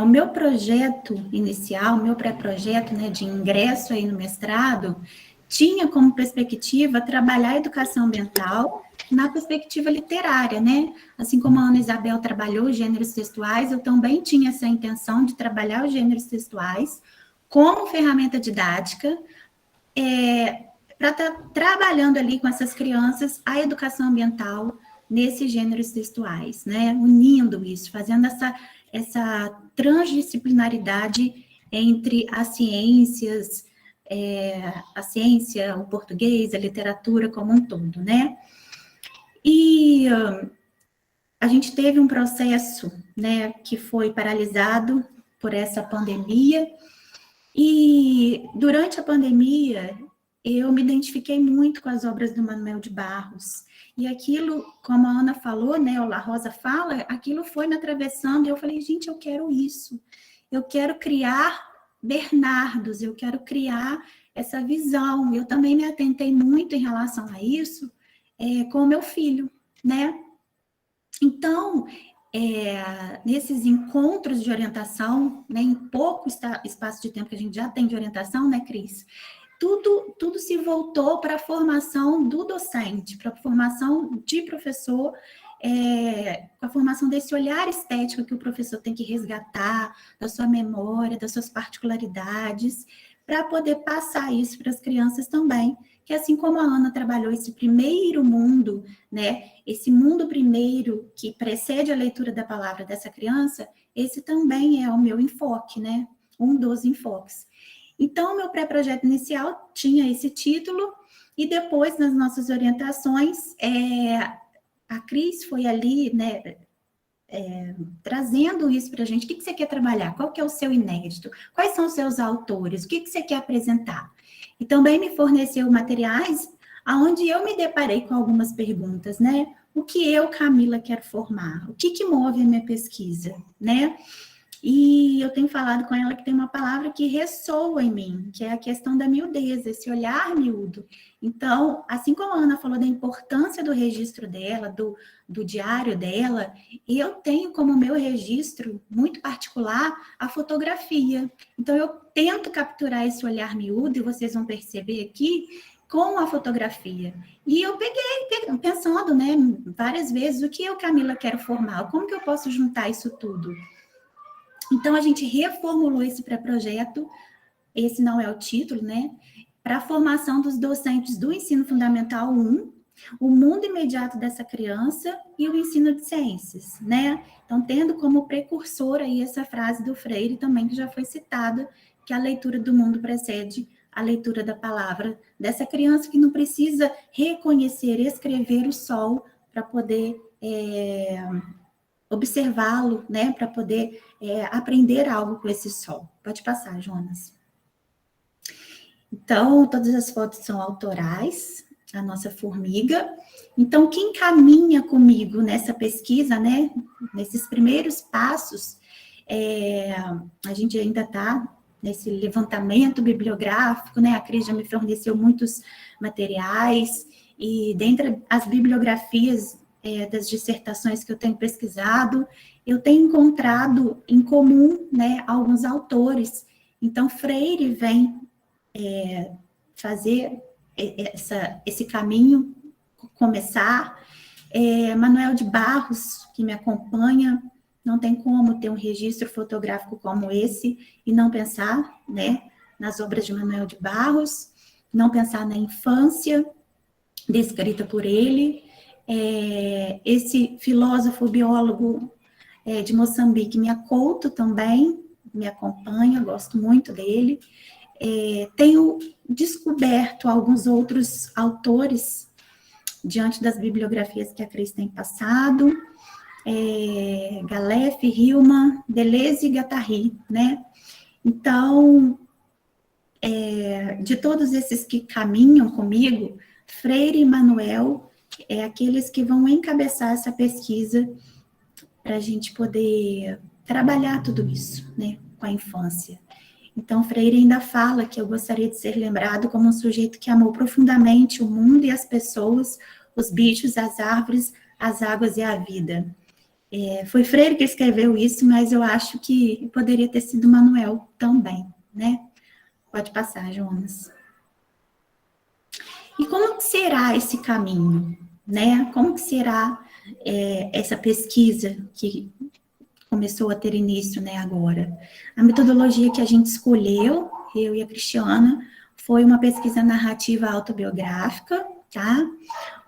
O meu projeto inicial, o meu pré-projeto, né, de ingresso aí no mestrado, tinha como perspectiva trabalhar a educação ambiental na perspectiva literária, né? Assim como a Ana Isabel trabalhou os gêneros textuais, eu também tinha essa intenção de trabalhar os gêneros textuais como ferramenta didática, para estar trabalhando ali com essas crianças a educação ambiental nesses gêneros textuais, né? Unindo isso, fazendo essa transdisciplinaridade entre as ciências, a ciência, o português, a literatura como um todo, né? E a gente teve um processo, né, que foi paralisado por essa pandemia, e durante a pandemia eu me identifiquei muito com as obras do Manuel de Barros, e aquilo, como a Ana falou, né, ou a Rosa fala, aquilo foi me atravessando, e eu falei, gente, eu quero isso, eu quero criar Bernardos, eu quero criar essa visão. Eu também me atentei muito em relação a isso com o meu filho, né? Então, nesses encontros de orientação, né, em pouco espaço de tempo que a gente já tem de orientação, né, Cris? Tudo se voltou para a formação do docente, para a formação de professor, com a formação desse olhar estético que o professor tem que resgatar, da sua memória, das suas particularidades, para poder passar isso para as crianças também, que assim como a Ana trabalhou esse primeiro mundo, né, esse mundo primeiro que precede a leitura da palavra dessa criança, esse também é o meu enfoque, né, um dos enfoques. Então, o meu pré-projeto inicial tinha esse título, e depois, nas nossas orientações, a Cris foi ali, né, trazendo isso para a gente. O que você quer trabalhar? Qual que é o seu inédito? Quais são os seus autores? O que você quer apresentar? E também me forneceu materiais onde eu me deparei com algumas perguntas, né? O que eu, Camila, quero formar? O que move a minha pesquisa, né? E eu tenho falado com ela que tem uma palavra que ressoa em mim, que é a questão da miudeza, esse olhar miúdo. Então, assim como a Ana falou da importância do registro dela, do diário dela, eu tenho como meu registro muito particular a fotografia. Então, eu tento capturar esse olhar miúdo, e vocês vão perceber aqui, com a fotografia. E eu peguei pensando, né, várias vezes, o que eu, Camila, quero formar? Como que eu posso juntar isso tudo? Então, a gente reformulou esse pré-projeto, esse não é o título, né? Para a formação dos docentes do ensino fundamental 1, o mundo imediato dessa criança e o ensino de ciências, né? Então, tendo como precursor aí essa frase do Freire também, que já foi citada, que a leitura do mundo precede a leitura da palavra dessa criança que não precisa reconhecer, escrever o sol para poder observá-lo, né, para poder aprender algo com esse sol. Pode passar, Jonas. Então, todas as fotos são autorais, a nossa formiga. Então, quem caminha comigo nessa pesquisa, né, nesses primeiros passos, a gente ainda está nesse levantamento bibliográfico, né, a Cris já me forneceu muitos materiais, e dentre as bibliografias das dissertações que eu tenho pesquisado, eu tenho encontrado em comum, né, alguns autores. Então, Freire vem fazer esse caminho, começar. Manuel de Barros, que me acompanha, não tem como ter um registro fotográfico como esse e não pensar, né, nas obras de Manuel de Barros, não pensar na infância descrita por ele. Esse filósofo, biólogo de Moçambique, Miakouto, também me acompanha, gosto muito dele. Tenho descoberto alguns outros autores diante das bibliografias que a Cris tem passado, Galef, Hillman, Deleuze e Guattari, né? Então, de todos esses que caminham comigo, Freire e Manuel aqueles que vão encabeçar essa pesquisa para a gente poder trabalhar tudo isso, né, com a infância. Então, Freire ainda fala que eu gostaria de ser lembrado como um sujeito que amou profundamente o mundo e as pessoas, os bichos, as árvores, as águas e a vida. Foi Freire que escreveu isso, mas eu acho que poderia ter sido Manuel também, né? Pode passar, Jonas. E como que será esse caminho, né? Como que será essa pesquisa que começou a ter início, né, agora? A metodologia que a gente escolheu, eu e a Cristiana, foi uma pesquisa narrativa autobiográfica, tá?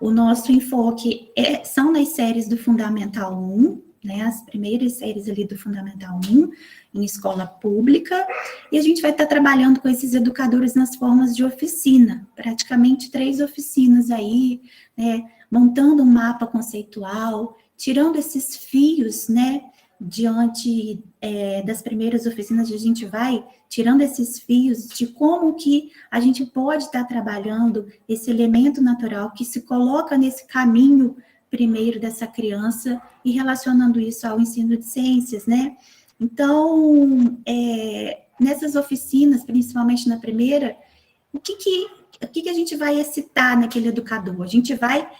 O nosso enfoque são nas séries do Fundamental 1, né, as primeiras séries ali do Fundamental 1, em escola pública, e a gente vai estar trabalhando com esses educadores nas formas de oficina, praticamente 3 oficinas aí, né, montando um mapa conceitual, tirando esses fios, né, diante das primeiras oficinas, a gente vai tirando esses fios de como que a gente pode estar trabalhando esse elemento natural que se coloca nesse caminho primeiro dessa criança e relacionando isso ao ensino de ciências, né? Então, nessas oficinas, principalmente na primeira, o que a gente vai excitar naquele educador? A gente vai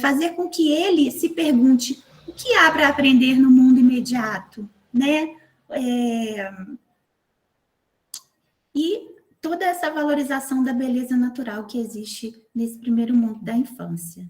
fazer com que ele se pergunte o que há para aprender no mundo imediato, né? E toda essa valorização da beleza natural que existe nesse primeiro mundo da infância.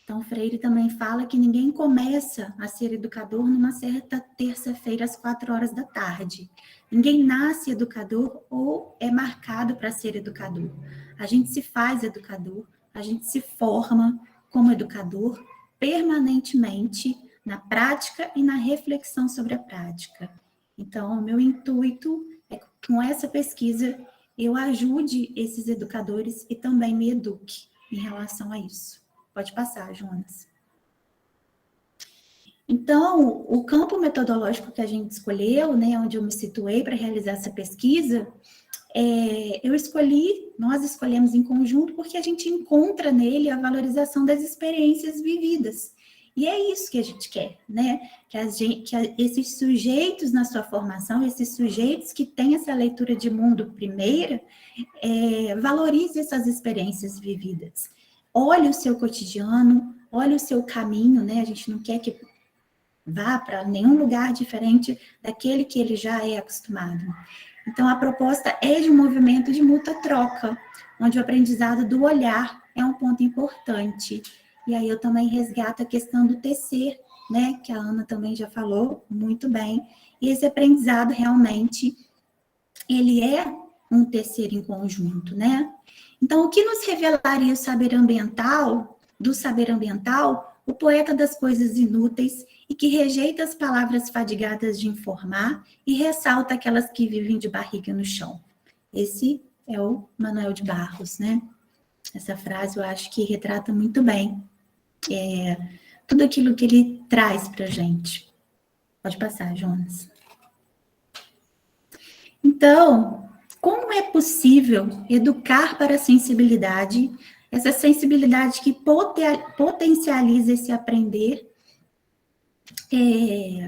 Então, Freire também fala que ninguém começa a ser educador numa certa terça-feira às 4 horas da tarde. Ninguém nasce educador ou é marcado para ser educador. A gente se faz educador, a gente se forma como educador permanentemente na prática e na reflexão sobre a prática. Então, o meu intuito é que com essa pesquisa eu ajude esses educadores e também me eduque em relação a isso. Pode passar, Jonas. Então, o campo metodológico que a gente escolheu, né, onde eu me situei para realizar essa pesquisa, nós escolhemos em conjunto porque a gente encontra nele a valorização das experiências vividas. E é isso que a gente quer, né? Que esses sujeitos na sua formação, esses sujeitos que têm essa leitura de mundo primeira, valorizem essas experiências vividas. Olhe o seu cotidiano, olhe o seu caminho, né? A gente não quer que vá para nenhum lugar diferente daquele que ele já é acostumado. Então, a proposta é de um movimento de mútua troca, onde o aprendizado do olhar é um ponto importante. E aí eu também resgato a questão do tecer, né? Que a Ana também já falou muito bem. E esse aprendizado, realmente, ele é um tecer em conjunto, né? Então, o que nos revelaria o saber ambiental, do saber ambiental, o poeta das coisas inúteis e que rejeita as palavras fadigadas de informar e ressalta aquelas que vivem de barriga no chão. Esse é o Manuel de Barros, né? Essa frase eu acho que retrata muito bem tudo aquilo que ele traz para a gente. Pode passar, Jonas. Então, como é possível educar para a sensibilidade, essa sensibilidade que potencializa esse aprender, que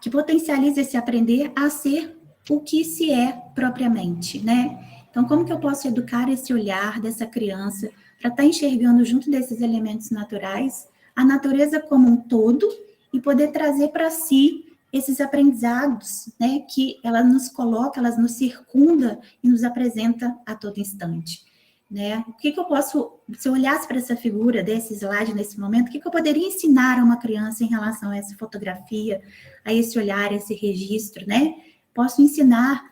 potencializa esse aprender a ser o que se é propriamente, né? Então, como que eu posso educar esse olhar dessa criança para estar enxergando junto desses elementos naturais a natureza como um todo e poder trazer para si esses aprendizados, né, que ela nos coloca, ela nos circunda e nos apresenta a todo instante, né? O que eu posso, se eu olhasse para essa figura desse slide nesse momento, o que eu poderia ensinar a uma criança em relação a essa fotografia, a esse olhar, a esse registro, né? Posso ensinar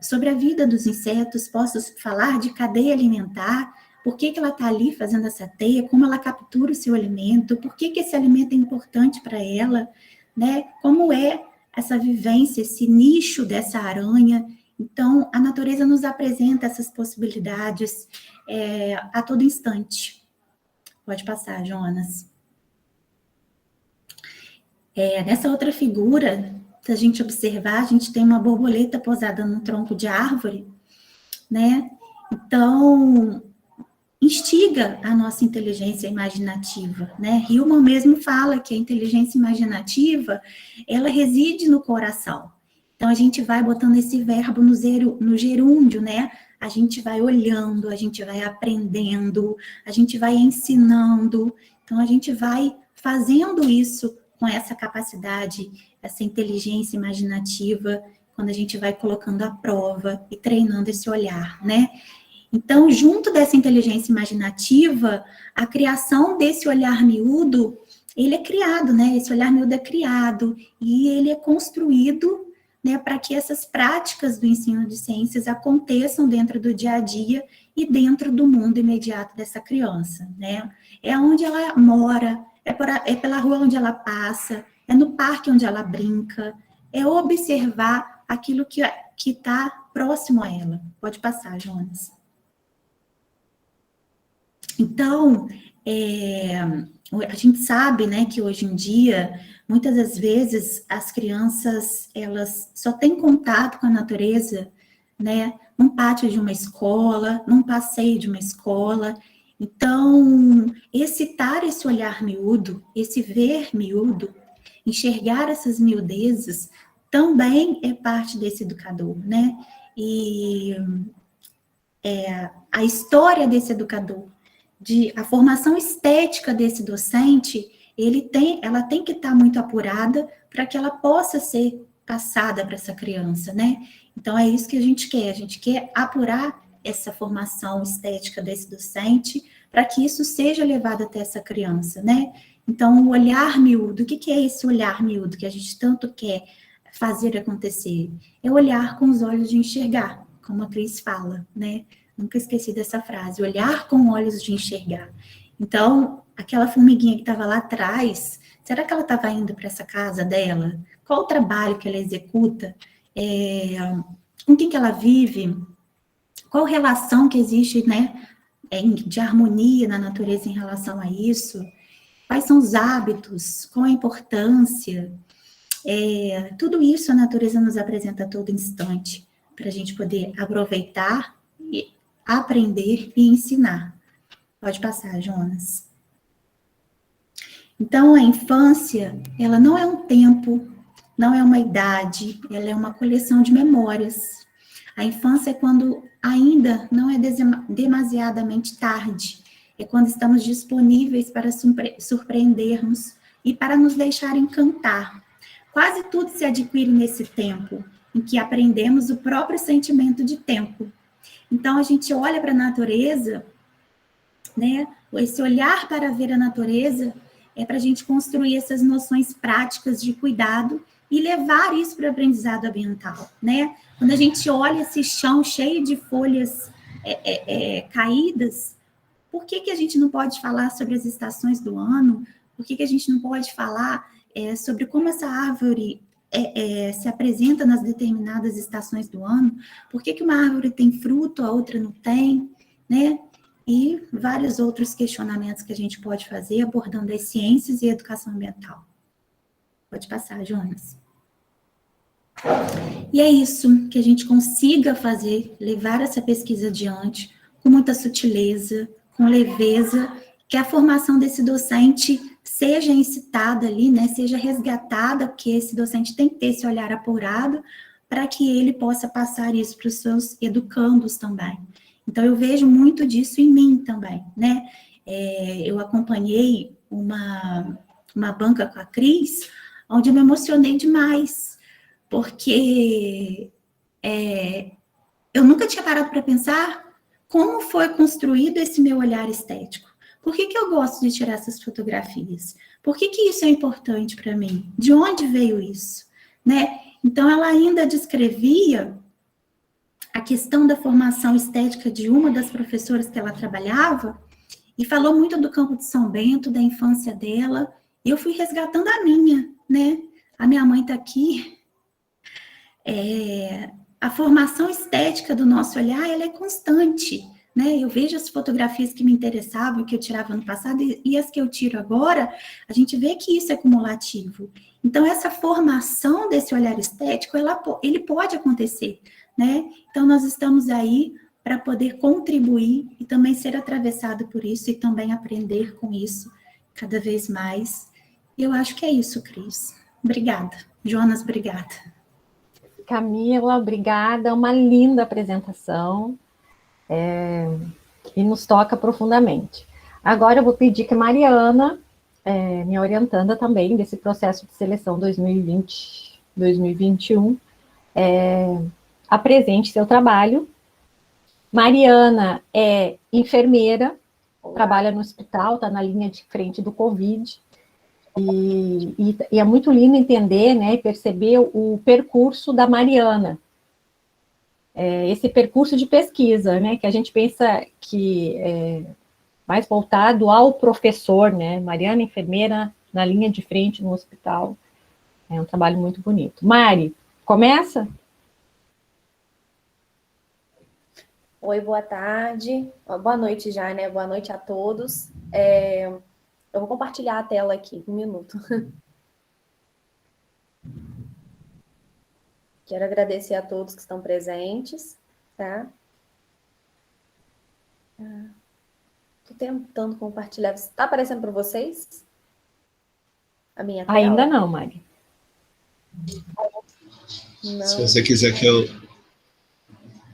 sobre a vida dos insetos, posso falar de cadeia alimentar, por que ela está ali fazendo essa teia, como ela captura o seu alimento, por que esse alimento é importante para ela, né? Como é essa vivência, esse nicho dessa aranha. Então, a natureza nos apresenta essas possibilidades a todo instante. Pode passar, Jonas. Nessa outra figura, se a gente observar, a gente tem uma borboleta pousada num tronco de árvore, né? Então, instiga a nossa inteligência imaginativa, né? Hillman mesmo fala que a inteligência imaginativa, ela reside no coração. Então, a gente vai botando esse verbo no gerúndio, né? A gente vai olhando, a gente vai aprendendo, a gente vai ensinando. Então, a gente vai fazendo isso com essa capacidade, essa inteligência imaginativa, quando a gente vai colocando à prova e treinando esse olhar, né? Então, junto dessa inteligência imaginativa, a criação desse olhar miúdo, ele é criado, né? Esse olhar miúdo é criado e ele é construído, né, para que essas práticas do ensino de ciências aconteçam dentro do dia a dia e dentro do mundo imediato dessa criança, né? É onde ela mora, é pela rua onde ela passa, é no parque onde ela brinca, é observar aquilo que está próximo a ela. Pode passar, Jonas. Então, a gente sabe, né, que hoje em dia, muitas das vezes, as crianças, elas só têm contato com a natureza, né, num pátio de uma escola, num passeio de uma escola. Então, excitar esse olhar miúdo, esse ver miúdo, enxergar essas miudezas, também é parte desse educador, né? E a história desse educador, a formação estética desse docente, ela tem que estar muito apurada para que ela possa ser passada para essa criança, né? Então, é isso que a gente quer apurar essa formação estética desse docente para que isso seja levado até essa criança, né? Então, o olhar miúdo, o que é esse olhar miúdo que a gente tanto quer fazer acontecer? É olhar com os olhos de enxergar, como a Cris fala, né? Nunca esqueci dessa frase, olhar com olhos de enxergar. Então, aquela formiguinha que estava lá atrás, será que ela estava indo para essa casa dela? Qual o trabalho que ela executa? Com quem que ela vive? Qual relação que existe, né, de harmonia na natureza em relação a isso? Quais são os hábitos? Qual a importância? Tudo isso a natureza nos apresenta a todo instante, para a gente poder aproveitar, e aprender e ensinar. Pode passar, Jonas. Então, a infância, ela não é um tempo, não é uma idade, ela é uma coleção de memórias. A infância é quando ainda não é demasiadamente tarde, é quando estamos disponíveis para surpreendermos e para nos deixar encantar. Quase tudo se adquire nesse tempo, em que aprendemos o próprio sentimento de tempo. Então, a gente olha para a natureza, né? Esse olhar para ver a natureza é para a gente construir essas noções práticas de cuidado e levar isso para o aprendizado ambiental, né? Quando a gente olha esse chão cheio de folhas caídas, por que a gente não pode falar sobre as estações do ano? Por que a gente não pode falar sobre como essa árvore se apresenta nas determinadas estações do ano? Por que uma árvore tem fruto, a outra não tem, né? E vários outros questionamentos que a gente pode fazer abordando as ciências e a educação ambiental. Pode passar, Jonas. E é isso, que a gente consiga fazer, levar essa pesquisa adiante com muita sutileza, com leveza, que a formação desse docente seja incitada ali, né, seja resgatada, porque esse docente tem que ter esse olhar apurado para que ele possa passar isso para os seus educandos também. Então, eu vejo muito disso em mim também, né? Eu acompanhei uma banca com a Cris, onde eu me emocionei demais, porque eu nunca tinha parado para pensar como foi construído esse meu olhar estético. Por que eu gosto de tirar essas fotografias? Por que isso é importante para mim? De onde veio isso? Né? Então, ela ainda descrevia a questão da formação estética de uma das professoras que ela trabalhava e falou muito do Campo de São Bento, da infância dela, e eu fui resgatando a minha, né? A minha mãe está aqui. A formação estética do nosso olhar, ela é constante, né? Eu vejo as fotografias que me interessavam, que eu tirava no passado, e as que eu tiro agora, a gente vê que isso é cumulativo. Então, essa formação desse olhar estético, ele pode acontecer, né? Então, nós estamos aí para poder contribuir e também ser atravessado por isso e também aprender com isso cada vez mais. Eu acho que é isso, Cris. Obrigada. Jonas, obrigada. Camila, obrigada. Uma linda apresentação. E nos toca profundamente. Agora eu vou pedir que a Mariana minha orientanda também desse processo de seleção 2020-2021. Apresente seu trabalho. Mariana é enfermeira, trabalha no hospital, está na linha de frente do Covid, e é muito lindo entender, né, e perceber o percurso da Mariana, esse percurso de pesquisa, né, que a gente pensa que é mais voltado ao professor, né, Mariana, enfermeira, na linha de frente no hospital, é um trabalho muito bonito. Mari, começa? Oi, boa tarde. Boa noite já, né? Boa noite a todos. Eu vou compartilhar a tela aqui, um minuto. Quero agradecer a todos que estão presentes, tá? Estou tentando compartilhar. Está aparecendo para vocês? A minha tela? Ainda não, Mari. Não. Se você quiser que eu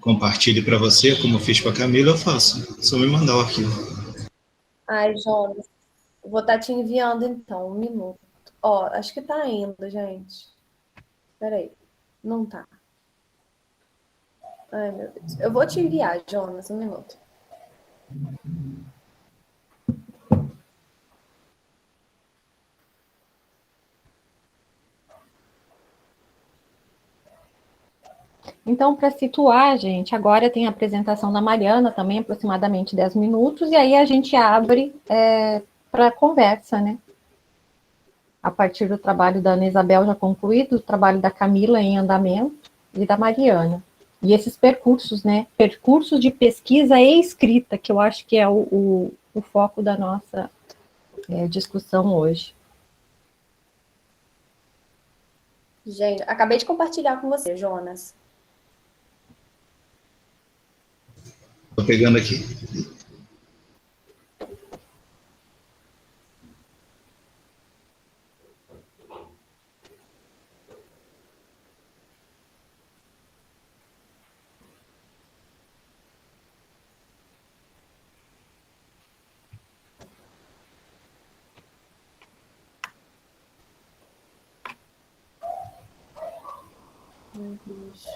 compartilhe para você, como eu fiz com a Camila, eu faço. Só me mandar o arquivo. Ai, Jonas, eu vou estar te enviando então, um minuto. Ó, acho que tá indo, gente. Peraí, não tá. Ai, meu Deus. Eu vou te enviar, Jonas, um minuto. Então, para situar, gente, agora tem a apresentação da Mariana, também aproximadamente 10 minutos, e aí a gente abre para conversa, né? A partir do trabalho da Ana Isabel já concluído, do trabalho da Camila em andamento e da Mariana. E esses percursos, né? Percursos de pesquisa e escrita, que eu acho que é o foco da nossa discussão hoje. Gente, acabei de compartilhar com você, Jonas. Estou pegando aqui. Meu Deus.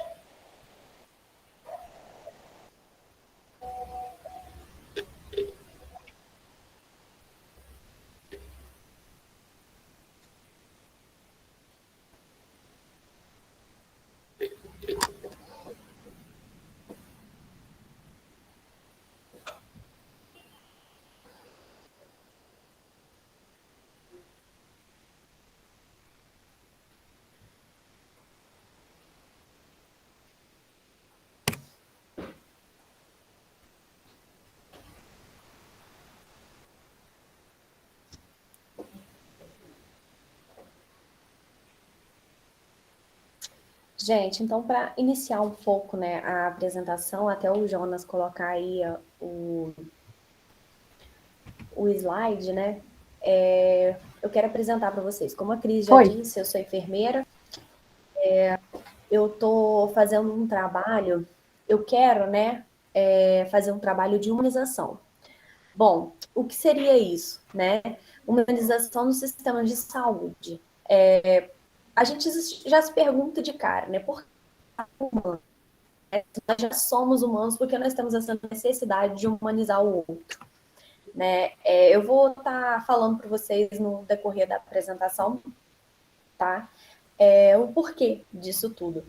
Gente, então, para iniciar um pouco, né, a apresentação, até o Jonas colocar aí o slide, né, eu quero apresentar para vocês. Como a Cris já disse, eu sou enfermeira, eu estou fazendo um trabalho, eu quero, né, fazer um trabalho de humanização. Bom, o que seria isso, né? Humanização no sistema de saúde. A gente já se pergunta de cara, né? Por que humano? Nós já somos humanos porque nós temos essa necessidade de humanizar o outro, né? Eu vou estar falando para vocês no decorrer da apresentação, tá? O porquê disso tudo.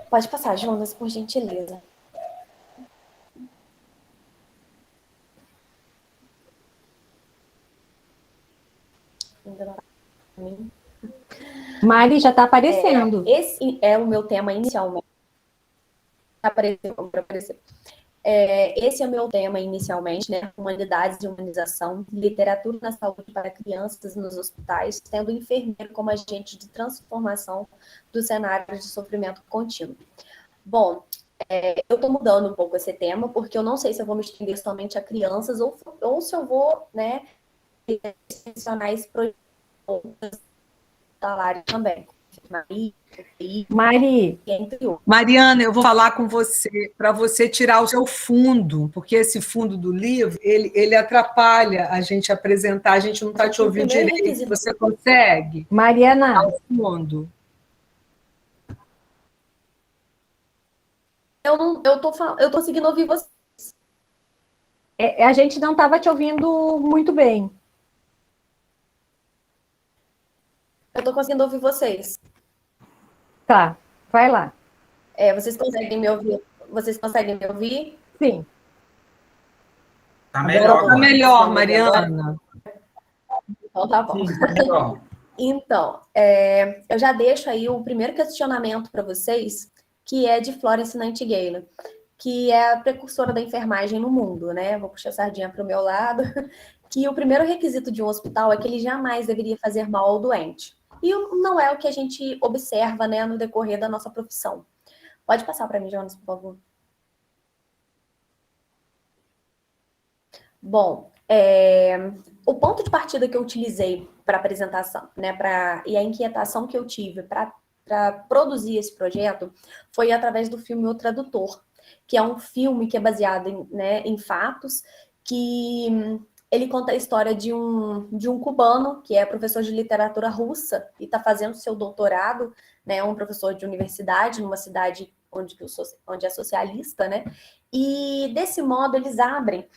Pode passar, Jonas, por gentileza. Ainda não tá para mim. Mari, já está aparecendo. Esse é o meu tema inicialmente. Apareceu. Esse é o meu tema inicialmente, né? Humanidades e humanização, literatura na saúde para crianças nos hospitais, tendo o enfermeiro como agente de transformação do cenário de sofrimento contínuo. Bom, eu estou mudando um pouco esse tema, porque eu não sei se eu vou me estender somente a crianças ou se eu vou, né, mencionar esse projeto hospitalário também. Mari. Mariana, eu vou falar com você para você tirar o seu fundo, porque esse fundo do livro, ele atrapalha a gente apresentar, a gente não está te ouvindo direito. Você consegue? Mariana. O fundo. Eu tô conseguindo ouvir você. A gente não estava te ouvindo muito bem. Eu tô conseguindo ouvir vocês. Tá, vai lá. Vocês conseguem me ouvir? Vocês conseguem me ouvir? Sim. Tá melhor. Tá melhor, Mariana. Então tá bom. Sim, tá melhor. Então, eu já deixo aí o primeiro questionamento para vocês, que é de Florence Nightingale, que é a precursora da enfermagem no mundo, né? Vou puxar a sardinha para o meu lado. Que o primeiro requisito de um hospital é que ele jamais deveria fazer mal ao doente. E não é o que a gente observa, né, no decorrer da nossa profissão. Pode passar para mim, Jonas, por favor. Bom, o ponto de partida que eu utilizei para a apresentação, né, e a inquietação que eu tive para produzir esse projeto foi através do filme O Tradutor, que é um filme que é baseado em fatos, que ele conta a história de um cubano, que é professor de literatura russa e está fazendo seu doutorado, né, um professor de universidade, numa cidade onde é socialista, né, e desse modo eles abrem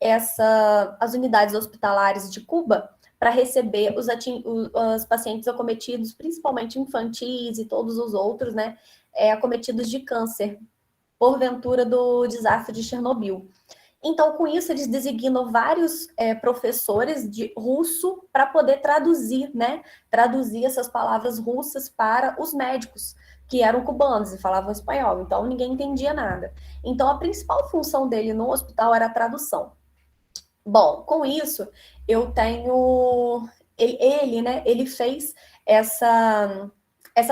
as unidades hospitalares de Cuba para receber os pacientes acometidos, principalmente infantis e todos os outros, né, acometidos de câncer, porventura do desastre de Chernobyl. Então, com isso, eles designam vários professores de russo para poder traduzir, né, traduzir essas palavras russas para os médicos, que eram cubanos e falavam espanhol, então ninguém entendia nada. Então, a principal função dele no hospital era a tradução. Bom, com isso, eu tenho... Ele fez essa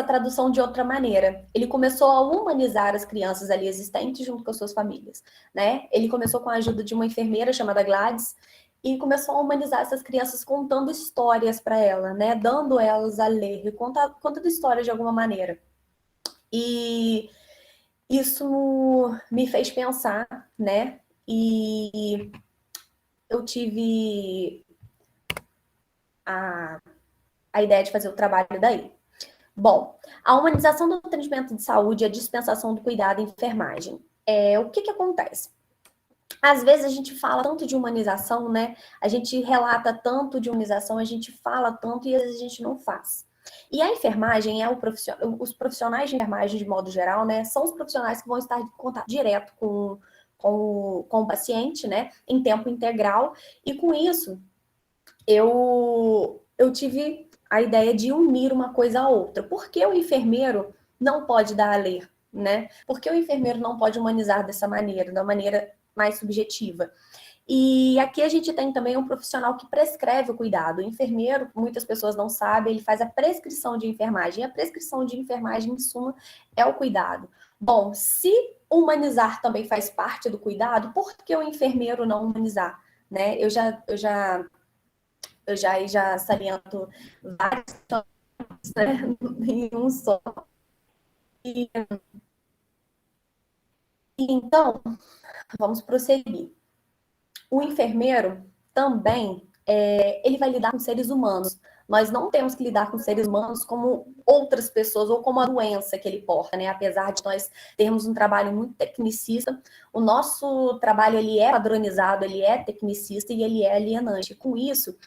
tradução de outra maneira. Ele começou a humanizar as crianças ali existentes junto com as suas famílias, né? Ele começou com a ajuda de uma enfermeira chamada Gladys e começou a humanizar essas crianças contando histórias para ela, né? Dando elas a ler, contando histórias de alguma maneira. E isso me fez pensar, né? E eu tive a ideia de fazer o trabalho daí. Bom, a humanização do atendimento de saúde e a dispensação do cuidado e enfermagem. O que acontece? Às vezes a gente fala tanto de humanização, né? A gente relata tanto de humanização, a gente fala tanto e às vezes a gente não faz. E a enfermagem os profissionais de enfermagem, de modo geral, né? São os profissionais que vão estar em contato direto com o paciente, né? Em tempo integral. E com isso, eu tive a ideia de unir uma coisa à outra. Por que o enfermeiro não pode dar a ler, né? Por que o enfermeiro não pode humanizar dessa maneira, da maneira mais subjetiva? E aqui a gente tem também um profissional que prescreve o cuidado. O enfermeiro, muitas pessoas não sabem, ele faz a prescrição de enfermagem. E a prescrição de enfermagem, em suma, é o cuidado. Bom, se humanizar também faz parte do cuidado, por que o enfermeiro não humanizar? Né? Eu já saliento vários, né, em um só. E então, vamos prosseguir. O enfermeiro também, ele vai lidar com seres humanos. Nós não temos que lidar com seres humanos como outras pessoas ou como a doença que ele porta, né? Apesar de nós termos um trabalho muito tecnicista, o nosso trabalho ele é padronizado, ele é tecnicista e ele é alienante. Com isso,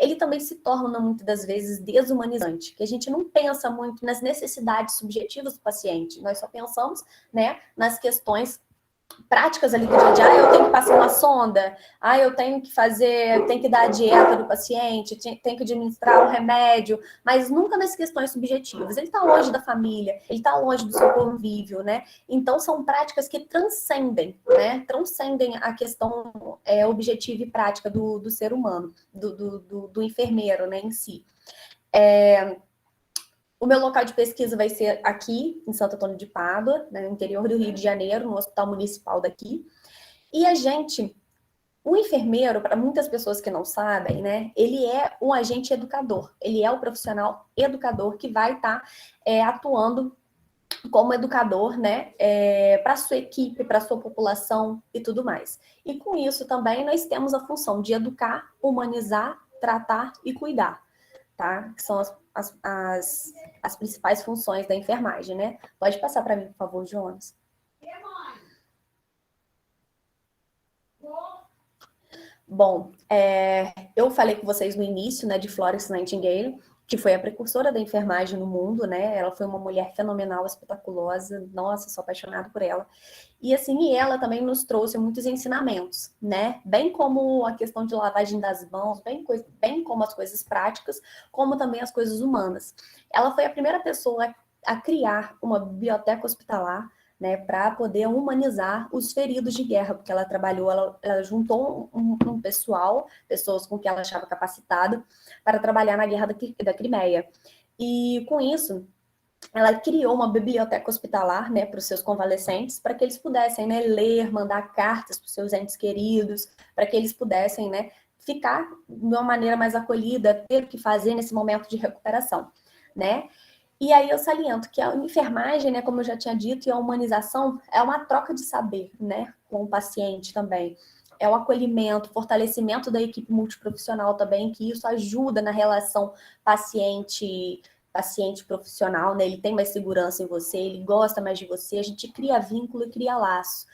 ele também se torna, muitas das vezes, desumanizante, que a gente não pensa muito nas necessidades subjetivas do paciente, nós só pensamos, né, nas questões práticas ali do dia a dia. Eu tenho que passar uma sonda, eu tenho que dar a dieta do paciente, tenho que administrar o remédio, mas nunca nas questões subjetivas. Ele está longe da família, ele está longe do seu convívio, né? Então, são práticas que transcendem, né? Transcendem a questão objetiva e prática do ser humano, do enfermeiro, né, em si. O meu local de pesquisa vai ser aqui, em Santo Antônio de Pádua, né, no interior do Rio de Janeiro, no Hospital Municipal daqui. E a gente O enfermeiro, para muitas pessoas que não sabem, né, ele é um agente educador, ele é o profissional educador que vai estar atuando como educador, né, para sua equipe, para sua população e tudo mais. E com isso também nós temos a função de educar, humanizar, tratar e cuidar, tá? Que são as principais funções da enfermagem, né? Pode passar para mim, por favor, Jonas. Bom, eu falei com vocês no início, né, de Florence Nightingale, que foi a precursora da enfermagem no mundo, né? Ela foi uma mulher fenomenal, espetaculosa. Nossa, sou apaixonada por ela. E assim, ela também nos trouxe muitos ensinamentos, né? Bem como a questão de lavagem das mãos, bem como as coisas práticas, como também as coisas humanas. Ela foi a primeira pessoa a criar uma biblioteca hospitalar, né, para poder humanizar os feridos de guerra, porque ela trabalhou, ela juntou um pessoal, pessoas com que ela achava capacitada, para trabalhar na guerra da Crimeia. E com isso, ela criou uma biblioteca hospitalar, né, para os seus convalescentes, para que eles pudessem, né, ler, mandar cartas para os seus entes queridos, para que eles pudessem, né, ficar de uma maneira mais acolhida, ter o que fazer nesse momento de recuperação, né? E aí eu saliento que a enfermagem, né, como eu já tinha dito, e a humanização é uma troca de saber, né, com o paciente também. É o acolhimento, fortalecimento da equipe multiprofissional também, que isso ajuda na relação paciente-profissional, né? Ele tem mais segurança em você, ele gosta mais de você, a gente cria vínculo e cria laço.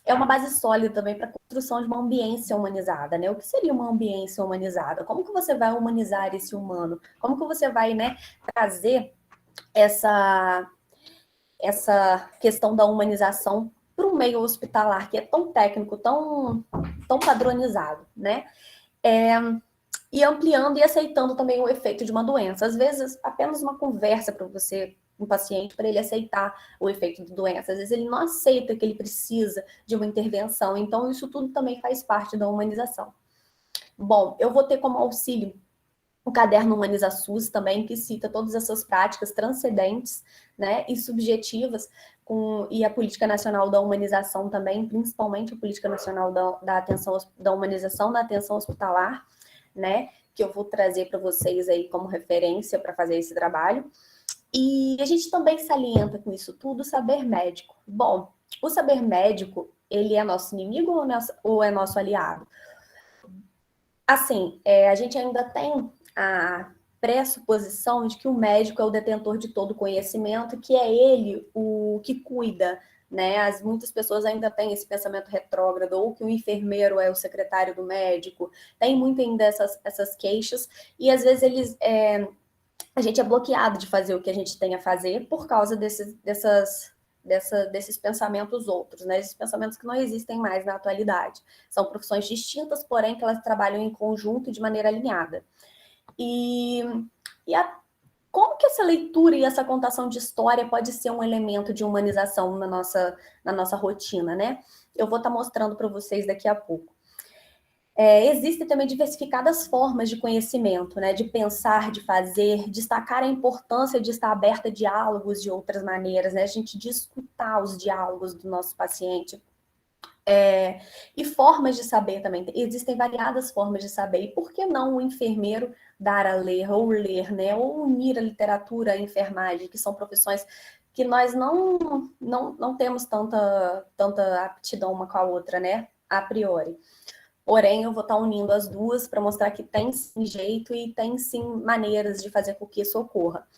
É uma base sólida também para a construção de uma ambiência humanizada, né? O que seria uma ambiência humanizada? Como que você vai humanizar esse humano? Como que você vai, né, trazer essa questão da humanização para um meio hospitalar que é tão técnico, tão padronizado, né? E ampliando e aceitando também o efeito de uma doença. Às vezes, apenas uma conversa para você, um paciente, para ele aceitar o efeito da doença. Às vezes ele não aceita que ele precisa de uma intervenção. Então, isso tudo também faz parte da humanização. Bom, eu vou ter como auxílio o caderno Humaniza SUS também, que cita todas essas práticas transcendentes, né, e subjetivas, e a Política Nacional da Humanização também, principalmente a Política Nacional da Humanização da Atenção Hospitalar, né, que eu vou trazer para vocês aí como referência para fazer esse trabalho. E a gente também salienta com isso tudo o saber médico. Bom, o saber médico, ele é nosso inimigo ou é nosso aliado? Assim, a gente ainda tem a pressuposição de que o médico é o detentor de todo conhecimento, que é ele o que cuida, né? Muitas pessoas ainda têm esse pensamento retrógrado, ou que o enfermeiro é o secretário do médico, tem muito ainda essas queixas, e às vezes a gente é bloqueado de fazer o que a gente tem a fazer por causa desses pensamentos outros, né? Esses pensamentos que não existem mais na atualidade. São profissões distintas, porém que elas trabalham em conjunto e de maneira alinhada. Como que essa leitura e essa contação de história pode ser um elemento de humanização na nossa rotina, né? Eu vou estar mostrando para vocês daqui a pouco. Existem também diversificadas formas de conhecimento, né? De pensar, de fazer, destacar a importância de estar aberta a diálogos de outras maneiras, né? A gente de escutar os diálogos do nosso paciente. E formas de saber também. Existem variadas formas de saber. E por que não o enfermeiro dar a ler, né? Ou unir a literatura à enfermagem, que são profissões que nós não temos tanta aptidão uma com a outra, né? A priori. Porém, eu vou estar unindo as duas para mostrar que tem sim jeito e tem sim maneiras de fazer com que isso ocorra.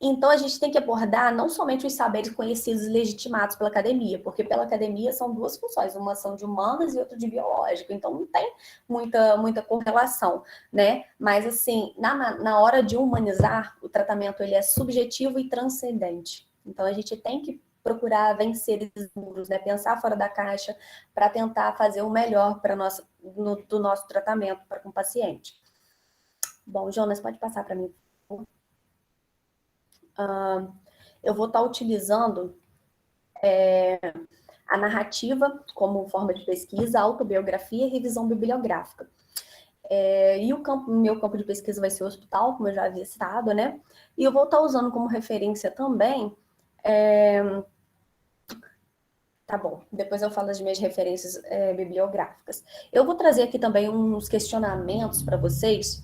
Então, a gente tem que abordar não somente os saberes conhecidos e legitimados pela academia, porque pela academia são duas funções, uma são de humanas e outra de biológico, então não tem muita correlação, né? Mas, assim, na hora de humanizar, o tratamento ele é subjetivo e transcendente. Então, a gente tem que procurar vencer esses muros, né? Pensar fora da caixa para tentar fazer o melhor do nosso tratamento com o paciente. Bom, Jonas, pode passar para mim, por favor? Eu vou estar utilizando a narrativa como forma de pesquisa, autobiografia e revisão bibliográfica. E meu campo de pesquisa vai ser o hospital, como eu já havia citado, né? E eu vou estar usando como referência também Tá bom, depois eu falo das minhas referências bibliográficas. Eu vou trazer aqui também uns questionamentos para vocês